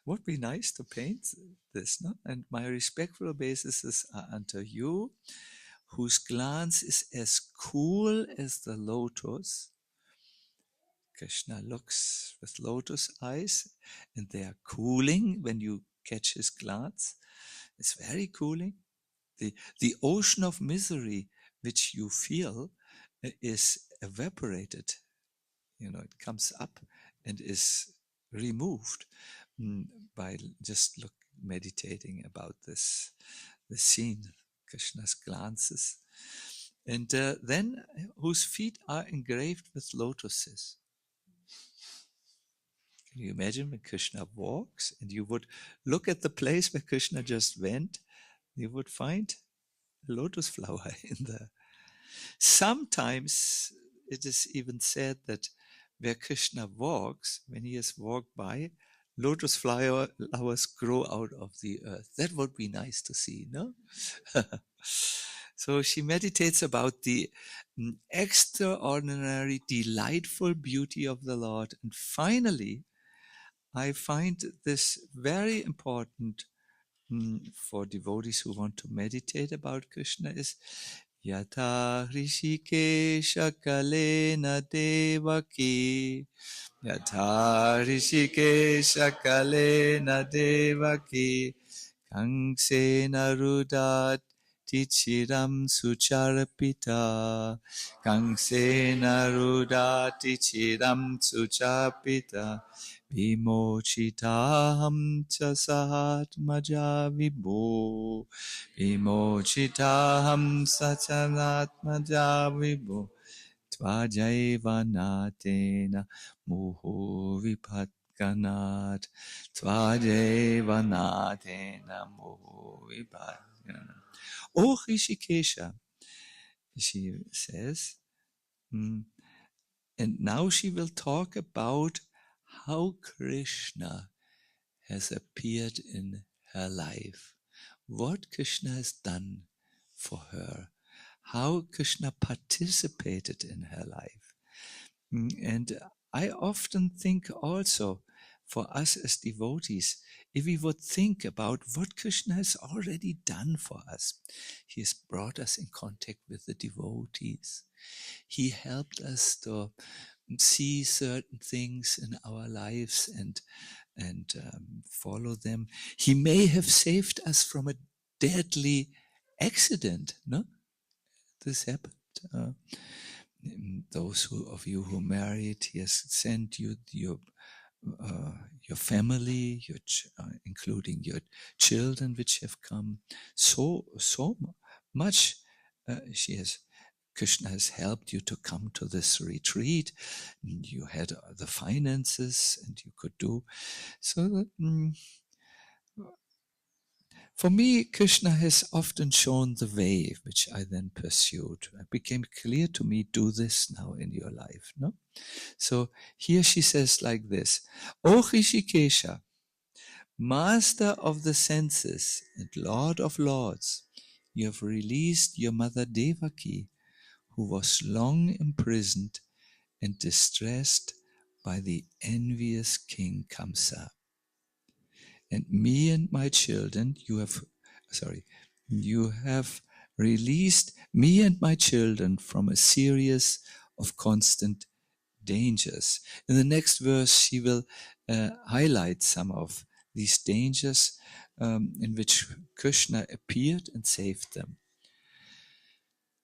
Would be nice to paint this, no? And my respectful obeisances are unto you, whose glance is as cool as the lotus. Krishna looks with lotus eyes, and they are cooling when you catch his glance. It's very cooling. The ocean of misery which you feel is evaporated. It comes up and is removed by just meditating about the scene, Krishna's glances. And then whose feet are engraved with lotuses. Can you imagine when Krishna walks and you would look at the place where Krishna just went, you would find a lotus flower in there. Sometimes it is even said that where Krishna walks, when he has walked by, lotus flowers grow out of the earth. That would be nice to see, no? So she meditates about the extraordinary, delightful beauty of the Lord. And finally, I find this very important for devotees who want to meditate about Krishna is Yata Hrishikesha Kalena Devaki Yata Hrishikesha Kalena Devaki Kangsena Rudat Tichiram Sucharpita Kangsena Rudat Tichiram Sucharpita Vimochitaham cha sahatmaja vibho Vimochitaham sacharatmaja vibho Tvajaivanatena muhu vipatkanat Tvajaivanatena muhu vipatkanat. Oh Rishikesha, she says, and now she will talk about how Krishna has appeared in her life, what Krishna has done for her, how Krishna participated in her life. And I often think also for us as devotees, if we would think about what Krishna has already done for us, he has brought us in contact with the devotees. He helped us to see certain things in our lives and follow them. He may have saved us from a deadly accident. No, this happened. Those of you who married, he has sent you your family, including your children, which have come so much. Krishna has helped you to come to this retreat. You had the finances, and you could do so. For me, Krishna has often shown the way, which I then pursued. It became clear to me, do this now in your life. No? So here she says like this, O Rishikesha, master of the senses and Lord of lords, you have released your mother Devaki, who was long imprisoned and distressed by the envious King Kamsa. And me and my children, you have released me and my children from a series of constant dangers. In the next verse, she will highlight some of these dangers in which Krishna appeared and saved them.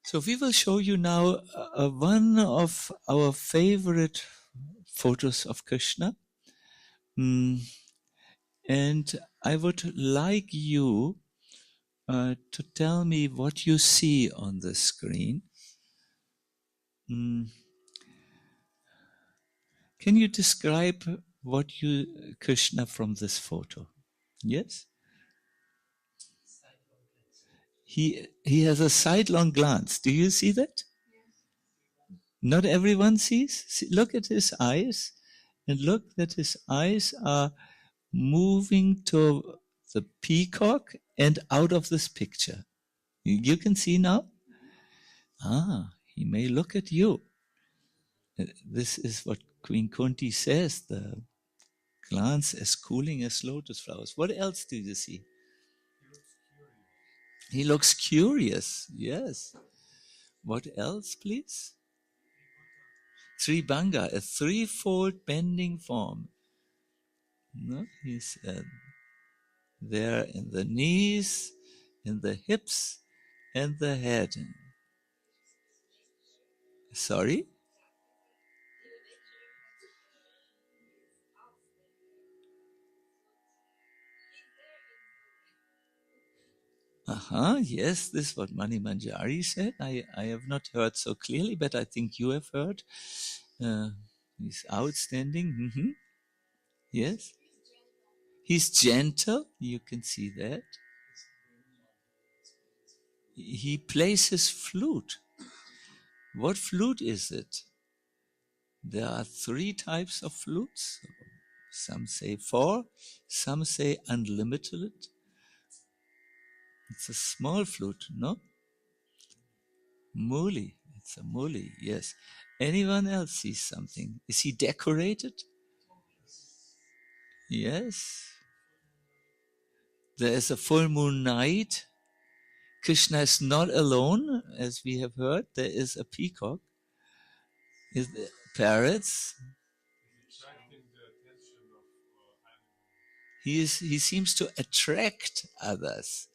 So we will show you now one of our favorite photos of Krishna. And I would like you to tell me what you see on the screen. Can you describe what you Krishna from this photo? Yes? He has a sidelong glance. Do you see that? Not everyone sees. See, look at his eyes, and look that his eyes are moving to the peacock and out of this picture. You can see now? He may look at you. This is what Queen Kunti says, the glance as cooling as lotus flowers. What else do you see? He looks curious, yes. What else, please? Tribhanga, a threefold bending form. No? He's there in the knees, in the hips, and the head. Sorry? Yes, this is what Mani Manjari said. I have not heard so clearly, but I think you have heard. He's outstanding. Yes. He's gentle. You can see that. He plays his flute. What flute is it? There are 3 types of flutes. Some say 4, some say unlimited. It's a small flute, no? Muli. It's a muli, yes. Anyone else sees something? Is he decorated? Yes. There is a full moon night. Krishna is not alone, as we have heard. There is a peacock. Is there parrots? He seems to attract others.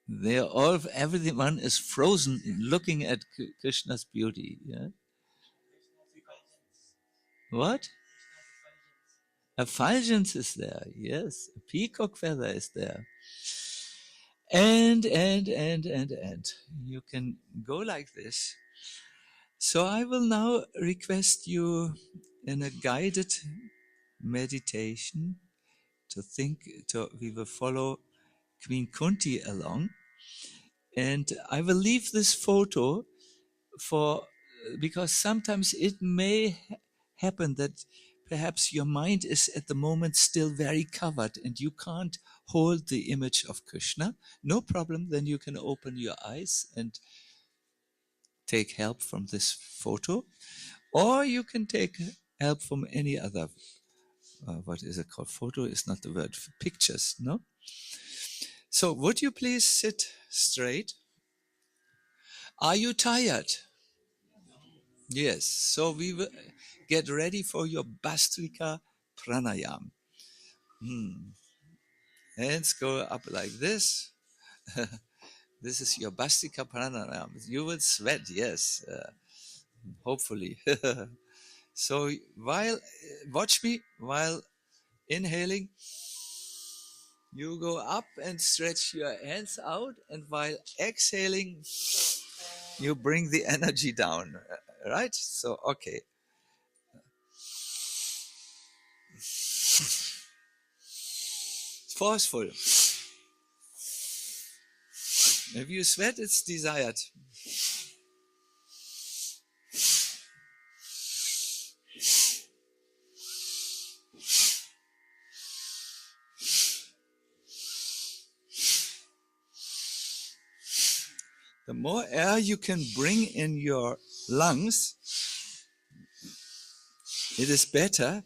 They are all, everyone is frozen looking at Krishna's beauty. Yeah. What? A fulgence is there, yes. A peacock feather is there. And. You can go like this. So I will now request you in a guided meditation we will follow Queen Kunti along. And I will leave this photo because sometimes it may happen that perhaps your mind is at the moment still very covered and you can't hold the image of Krishna. No problem, then you can open your eyes and take help from this photo, or you can take help from any other, what is it called? Photo is not the word, pictures, no? So would you please sit straight? Are you tired? Yes, so we will get ready for your Bastrika Pranayam. Hands go up like this. This is your Bastrika Pranayam. You will sweat, yes, hopefully. So watch me while inhaling, you go up and stretch your hands out, and while exhaling, you bring the energy down, right? So, okay. Forceful. If you sweat, it's desired. The more air you can bring in your lungs, it is better.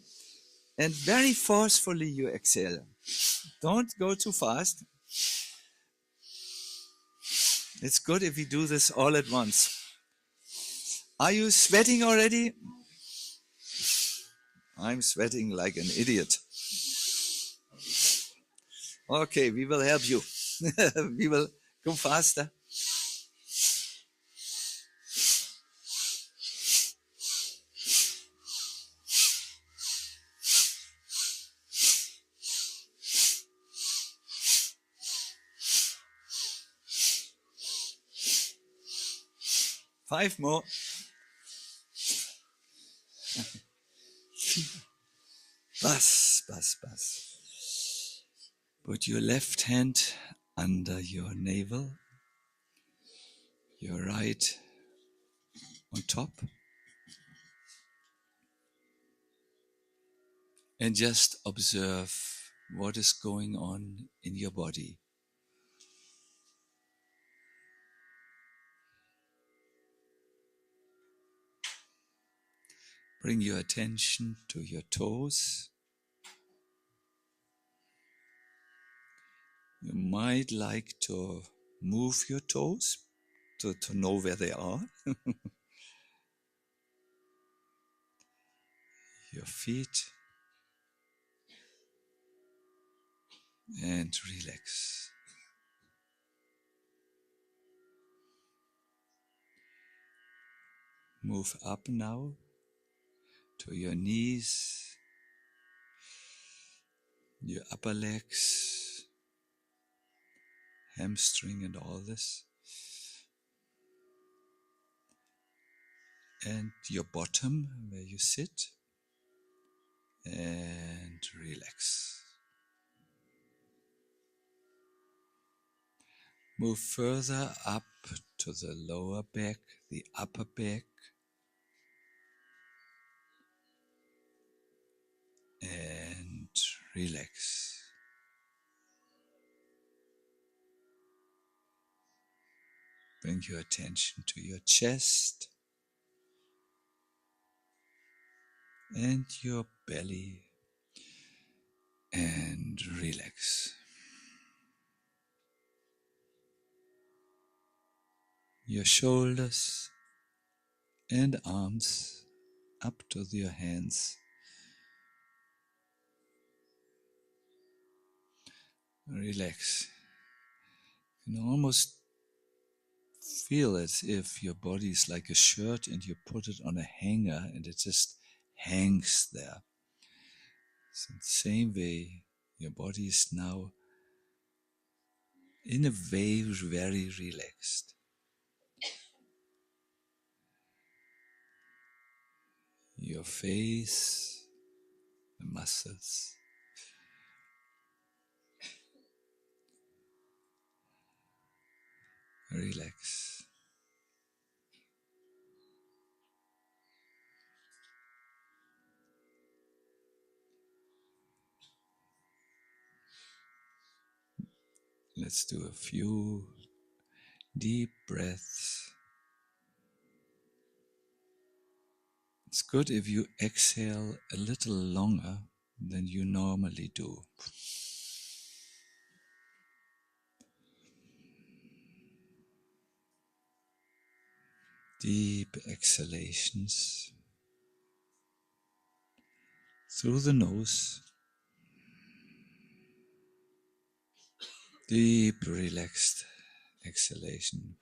And very forcefully you exhale. Don't go too fast. It's good if we do this all at once. Are you sweating already? I'm sweating like an idiot. Okay, we will help you. We will go faster. Five more. Bas. Put your left hand under your navel, your right on top, and just observe what is going on in your body. Bring your attention to your toes. You might like to move your toes to know where they are. Your feet. And relax. Move up now to your knees, your upper legs, hamstring and all this, and your bottom where you sit, and relax. Move further up to the lower back, the upper back, and relax. Bring your attention to your chest and your belly and relax. Your shoulders and arms up to your hands. Relax. You can almost feel as if your body is like a shirt and you put it on a hanger and it just hangs there. So in the same way, your body is now in a way very relaxed. Your face, the muscles, relax. Let's do a few deep breaths. It's good if you exhale a little longer than you normally do. Deep exhalations through the nose. Deep, relaxed exhalation.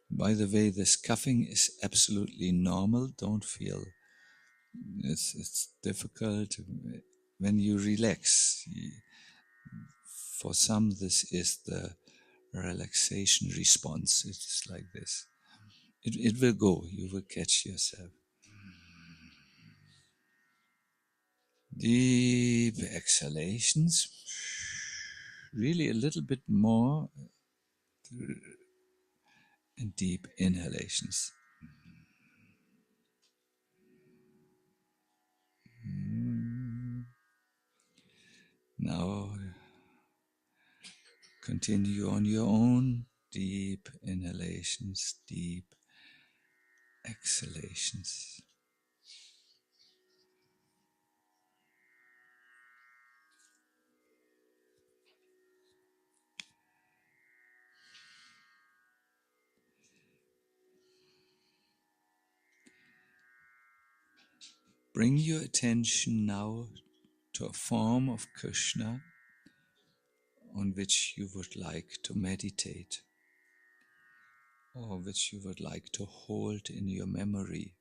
By the way, this coughing is absolutely normal. Don't feel it's difficult when you relax. For some, this is the relaxation response. It's like this. It will go. You will catch yourself. Deep exhalations. Really a little bit more. And deep inhalations. Now continue on your own. Deep inhalations, deep exhalations. Bring your attention now to a form of Krishna on which you would like to meditate, or which you would like to hold in your memory.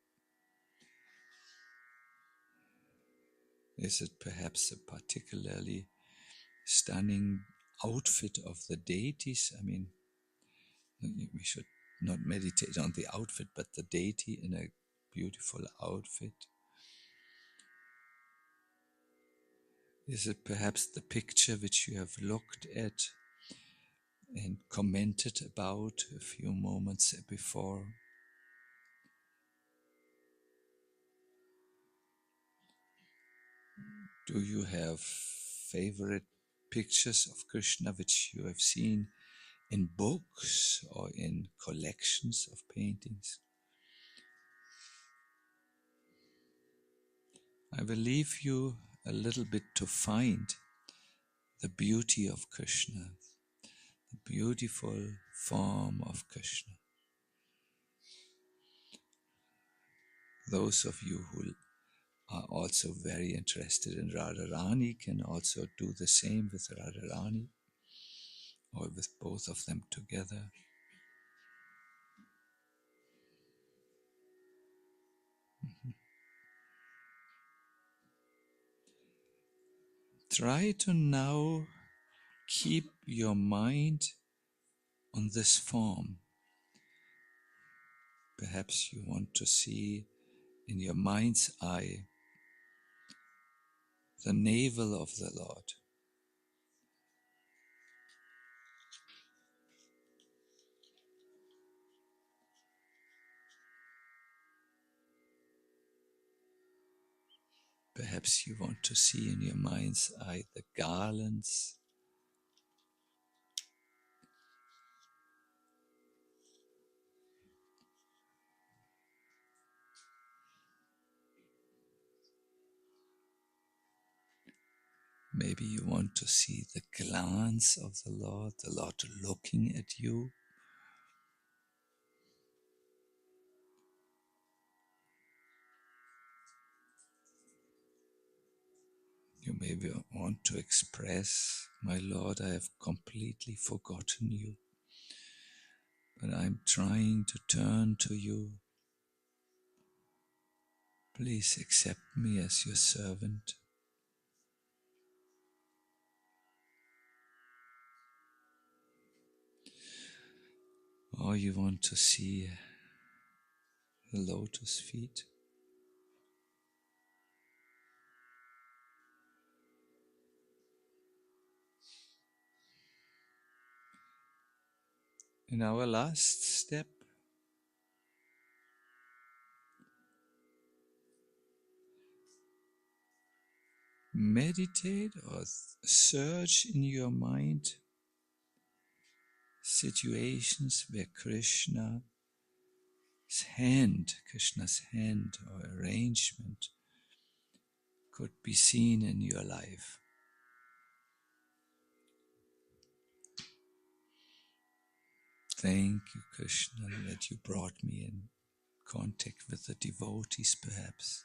Is it perhaps a particularly stunning outfit of the deities? I mean, we should not meditate on the outfit, but the deity in a beautiful outfit. Is it perhaps the picture which you have looked at and commented about a few moments before? Do you have favorite pictures of Krishna which you have seen in books or in collections of paintings? I will leave you a little bit to find the beauty of Krishna, the beautiful form of Krishna. Those of you who are also very interested in Radharani can also do the same with Radharani or with both of them together. Try to now keep your mind on this form. Perhaps you want to see in your mind's eye the navel of the Lord. Perhaps you want to see in your mind's eye the garlands, maybe you want to see the glance of the Lord looking at you. You maybe want to express, my Lord, I have completely forgotten you, but I'm trying to turn to you. Please accept me as your servant. Or you want to see the lotus feet. In our last step, meditate or search in your mind situations where Krishna's hand or arrangement could be seen in your life. Thank you, Krishna, that you brought me in contact with the devotees, perhaps.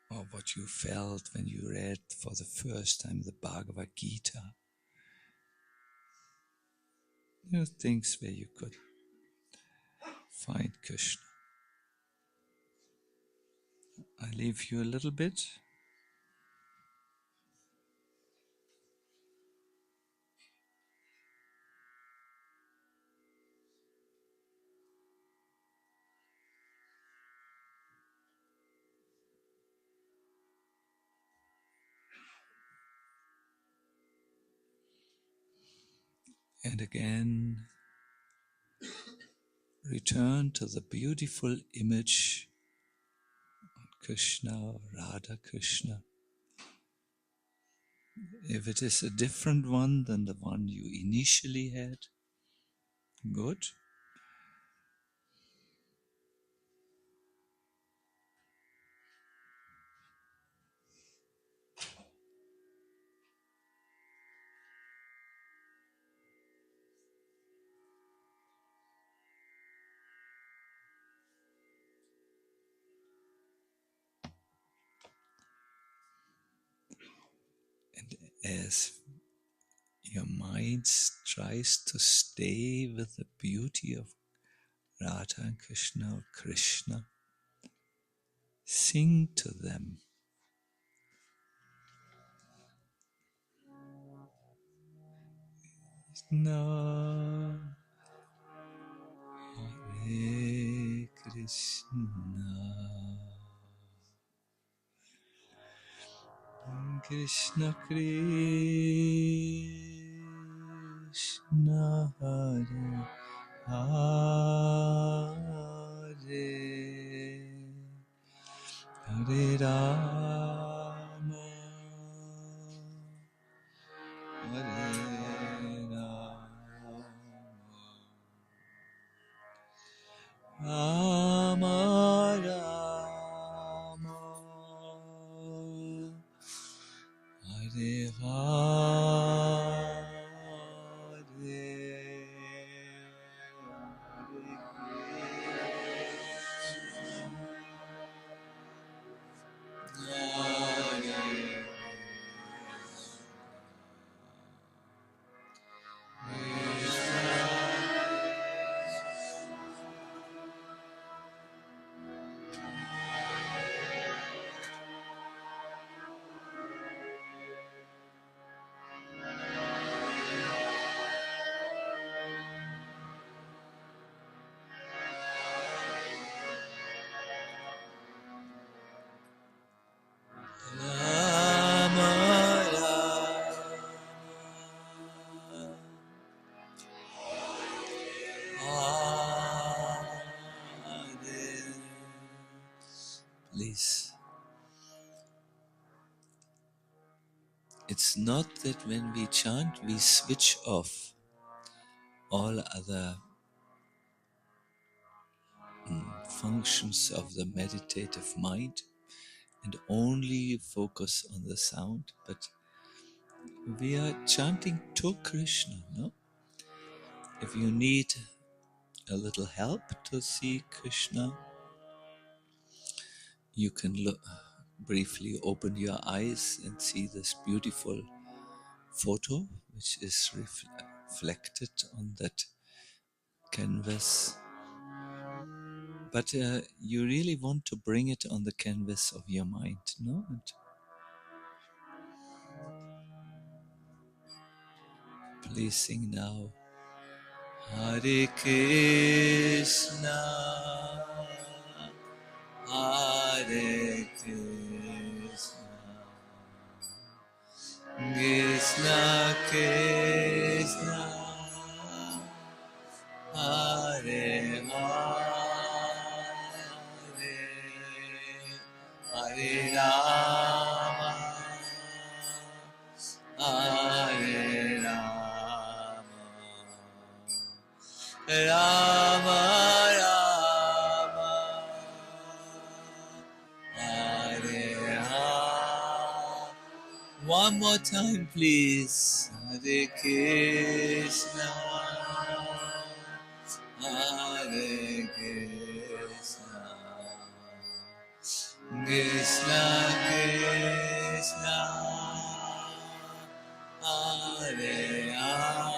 Or what you felt when you read for the first time the Bhagavad Gita. Things where you could find Krishna. I leave you a little bit. And again, return to the beautiful image of Krishna or Radha Krishna. If it is a different one than the one you initially had, good. And as your mind tries to stay with the beauty of Radha and Krishna or Krishna, sing to them. Krishna, Hare Krishna, Krishna Krishna, Hare Hare, Hare Rama, Hare Rama, Rama, Hare Hare, Hare days. It's not that when we chant, we switch off all other functions of the meditative mind and only focus on the sound, but we are chanting To Krishna, no? If you need a little help to see Krishna, you can briefly open your eyes and see this beautiful photo which is reflected on that canvas. But you really want to bring it on the canvas of your mind, no? And please sing now. Hare Krishna, Hare Krishna, Krishna Krishna, Hare Hare, Hare Rama, Hare Rama, Rama Rama, Hare Hare. One more time, please. Hare Krishna, Hare Krishna, Krishna Krishna, Hare Hare,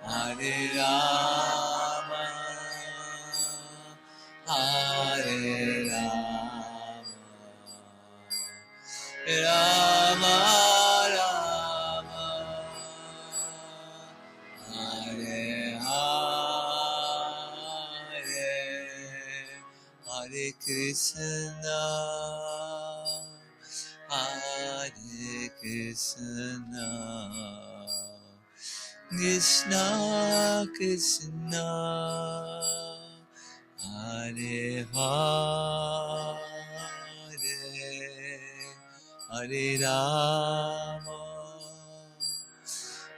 Hare Rama, Hare Rama, Rama Rama, Hare Hare, Hare Krishna, Hare Krishna, Krishna Krishna, Hare Hare, Hare Rama,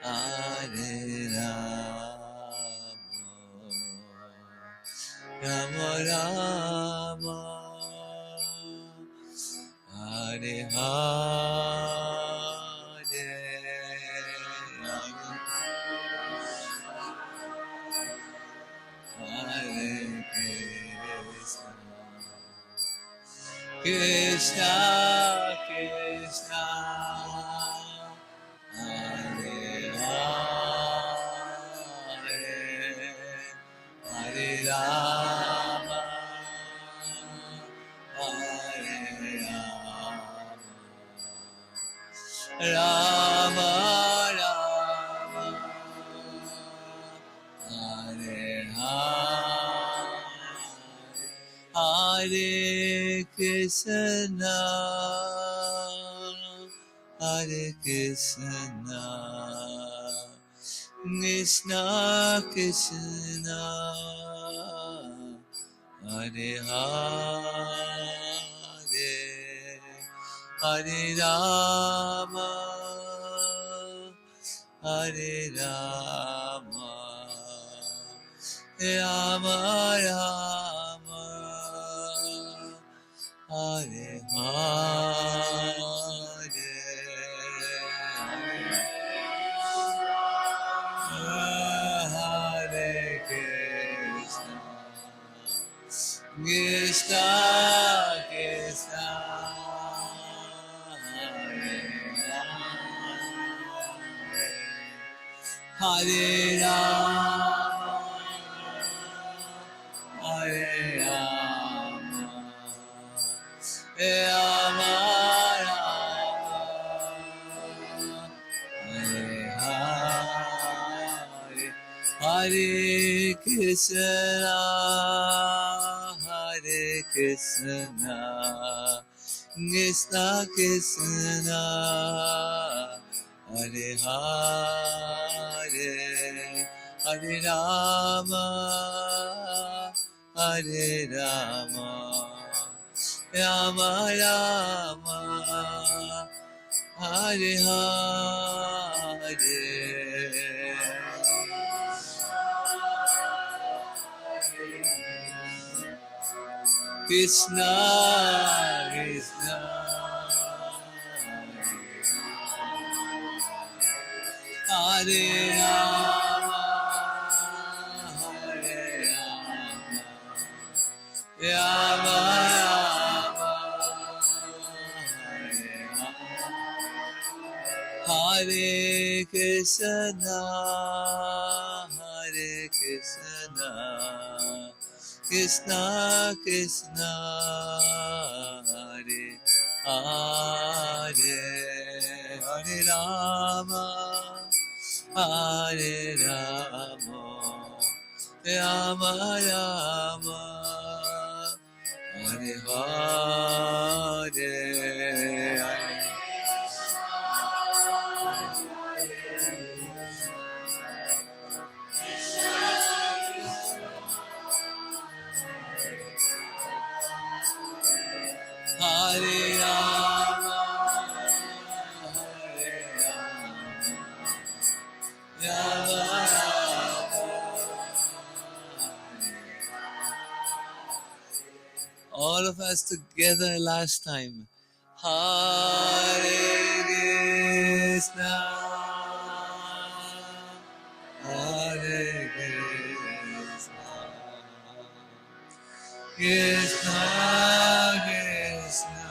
Hare Rama, Rama Rama, Hare Hare, Hare Krishna, Krishna Krishna, Hare Hare, Hare Rama, Hare Rama, Rama Rama, Hare Hare, Hare Krishna, Hare Krishna, Krishna Krishna, Hare Hare, Hare Rama, Hare Rama, Rama Rama, Hare Hare, Hare Krishna, Krishna Krishna, Hare Rama, Hare Rama, Rama Rama, Hare Hare, Hare Krishna, Hare Krishna, Krishna Krishna, Hare Hare, Hare Rama, Hare Hare Rama, Rama Rama, Hare Hare. Krishna, Krishna, Hare Rama, Hare Rama, Rama Rama, Hare Krishna, Hare Krishna, Krishna Krishna, Hare Hare, Hare Rama, Hare Rama, Rama Rama, Hare Hare. Hare Rama, Hare Rama, Rama Rama. All of us together last time. Hare Krishna, Hare Krishna, Krishna Krishna,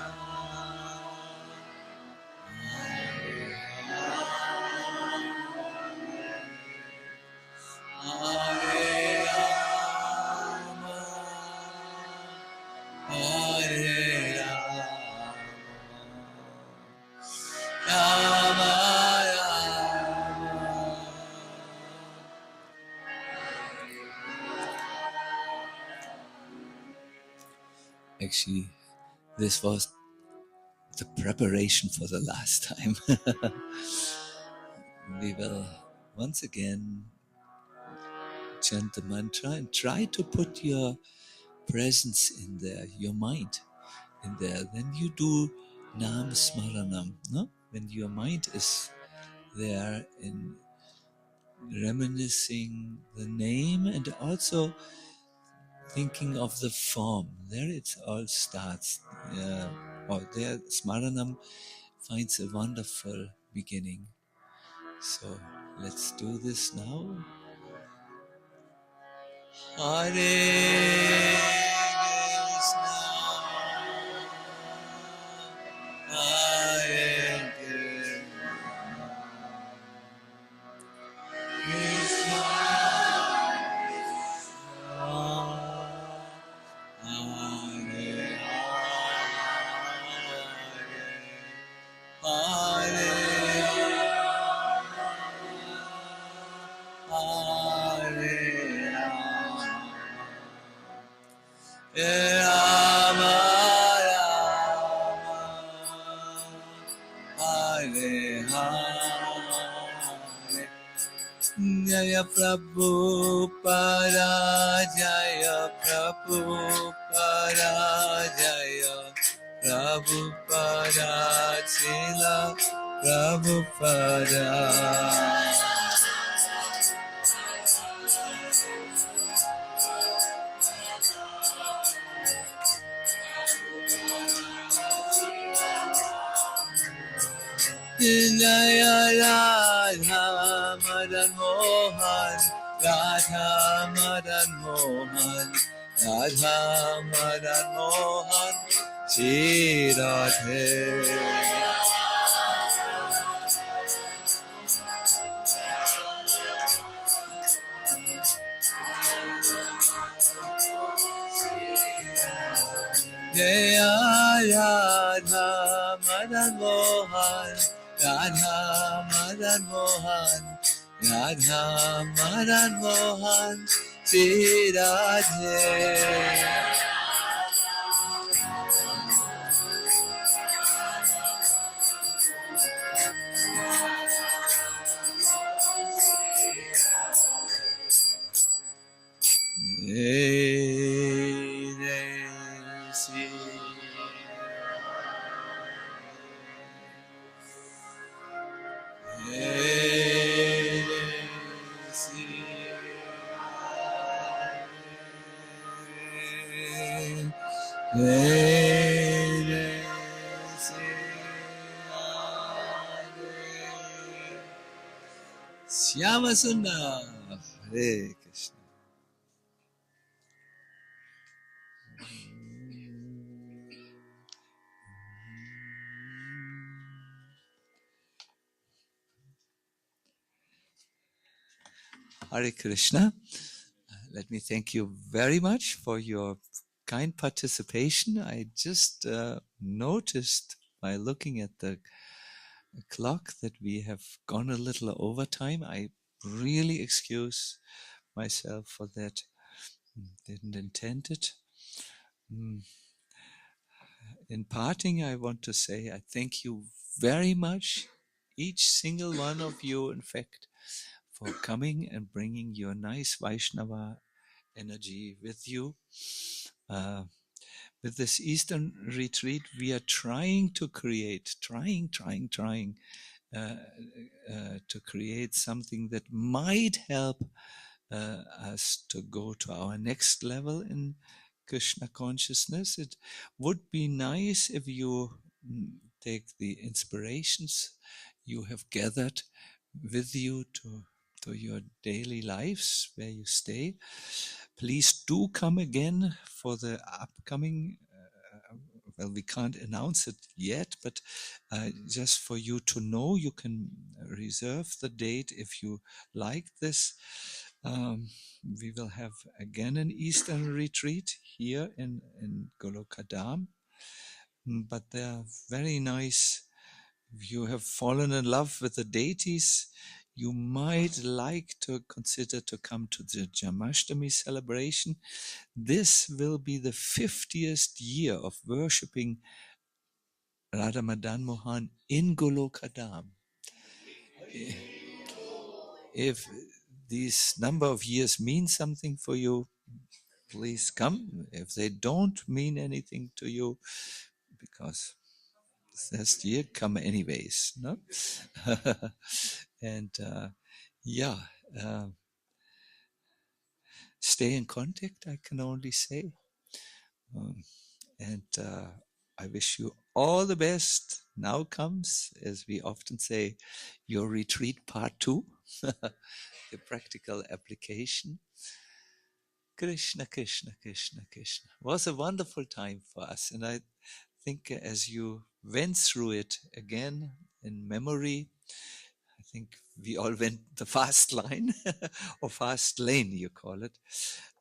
Hare Rama, Hare Rama, Rama Rama. Actually, this was the preparation for the last time. We will once again chant the mantra and try to put your presence in there, your mind in there. Then you do Nam Smaranam, no? When your mind is there in reminiscing the name and also thinking of the form. There it all starts. There Smaranam finds a wonderful beginning. So let's do this now. Hare Krishna, Hare Krishna, Krishna Hare Hare, Rama Rama, Hare Hare. Jaya Prabhupada, Jaya Prabhupada, Jaya Prabhupada, Srila Prabhupada. Jaya Radha Madan Mohan, Radha Madan Mohan, Radha Madan Mohan, Shri Radhe. Jaya Radha Madan Mohan, Radha Madan Mohan, Radha Madan Mohan, Shri Radhe. Hey. Syama Sundar. Hare Krishna. Hare Krishna. Let me thank you very much for your kind participation. I just noticed by looking at the clock that we have gone a little over time. I really excuse myself for that. Didn't intend it. Mm. In parting, I want to say I thank you very much, each single one of you, in fact, for coming and bringing your nice Vaishnava energy with you. With this Eastern retreat, we are trying to create, to create something that might help us to go to our next level in Krishna consciousness. It would be nice if you take the inspirations you have gathered with you to your daily lives where you stay. Please do come again for the upcoming, well, we can't announce it yet, but just for you to know, you can reserve the date if you like this. We will have again an Eastern retreat here in Golokadam, but they are very nice. If you have fallen in love with the deities, you might like to consider to come to the Jamashtami celebration. This will be the 50th year of worshipping Radha Madan Mohan in Golokadam. If these number of years mean something for you, please come. If they don't mean anything to you, because this year, come anyways, no? And yeah, uh, stay in contact, I can only say. And I wish you all the best. Now comes, as we often say, your retreat part 2, the practical application. Krishna, Krishna, Krishna, Krishna. It was a wonderful time for us. And I think as you went through it again in memory, I think we all went the fast line or fast lane, you call it.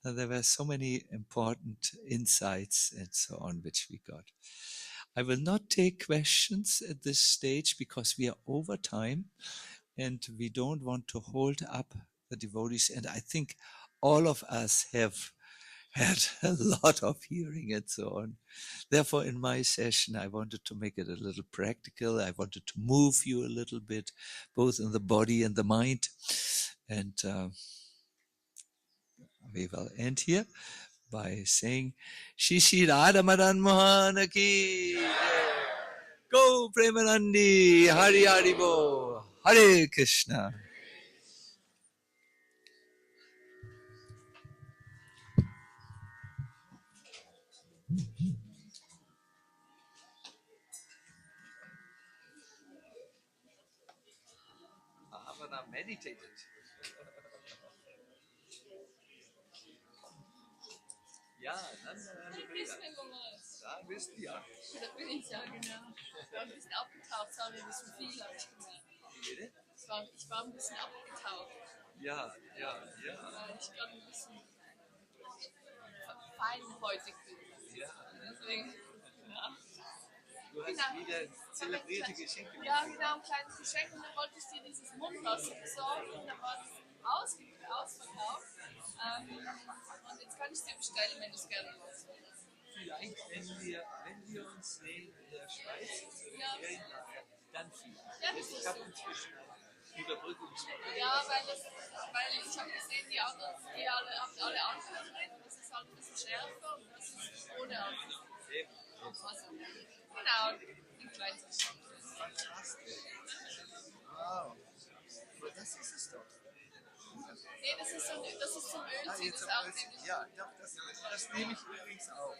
There were so many important insights and so on, which we got. I will not take questions at this stage because we are over time and we don't want to hold up the devotees. And I think all of us have had a lot of hearing and so on. Therefore, in my session, I wanted to make it a little practical. I wanted to move you a little bit, both in the body and the mind. And we will end here by saying, Shishi Radha Madan Mohan ki Go Premanandi Hari Hari Bo Hare Krishna. Bhavana meditated. Ja, dann da bist du ja. Da bin ich ja, genau. Ich war ein bisschen abgetaucht, es war mir ein bisschen viel, habe ich gemerkt. Ich war ein bisschen abgetaucht. Ja. Weil ich gerade ein bisschen feinhäutig bin. Ja. Deswegen, genau. Du hast wieder zelebrierte Geschenke. Ja, genau, ein kleines Geschenk und dann wollte ich dir dieses Mundwasser besorgen und dann war es ausverkauft. Und jetzt kann ich es dir bestellen, wenn du es gerne willst. Vielleicht, wenn wir uns sehen in der Schweiz, dann viel. Ja, das ist Ich habe inzwischen Überbrückungsmittel. Ja, weil ich habe gesehen, die anderen, die habt alle Alkohol drin, das ist halt ein bisschen schärfer und das ist ohne Alkohol. Also, genau, ein kleines. Fantastisch. Wow. Aber das ist es doch. Nee, das ist zum Öl. Ja, doch, das nehme ich übrigens auch.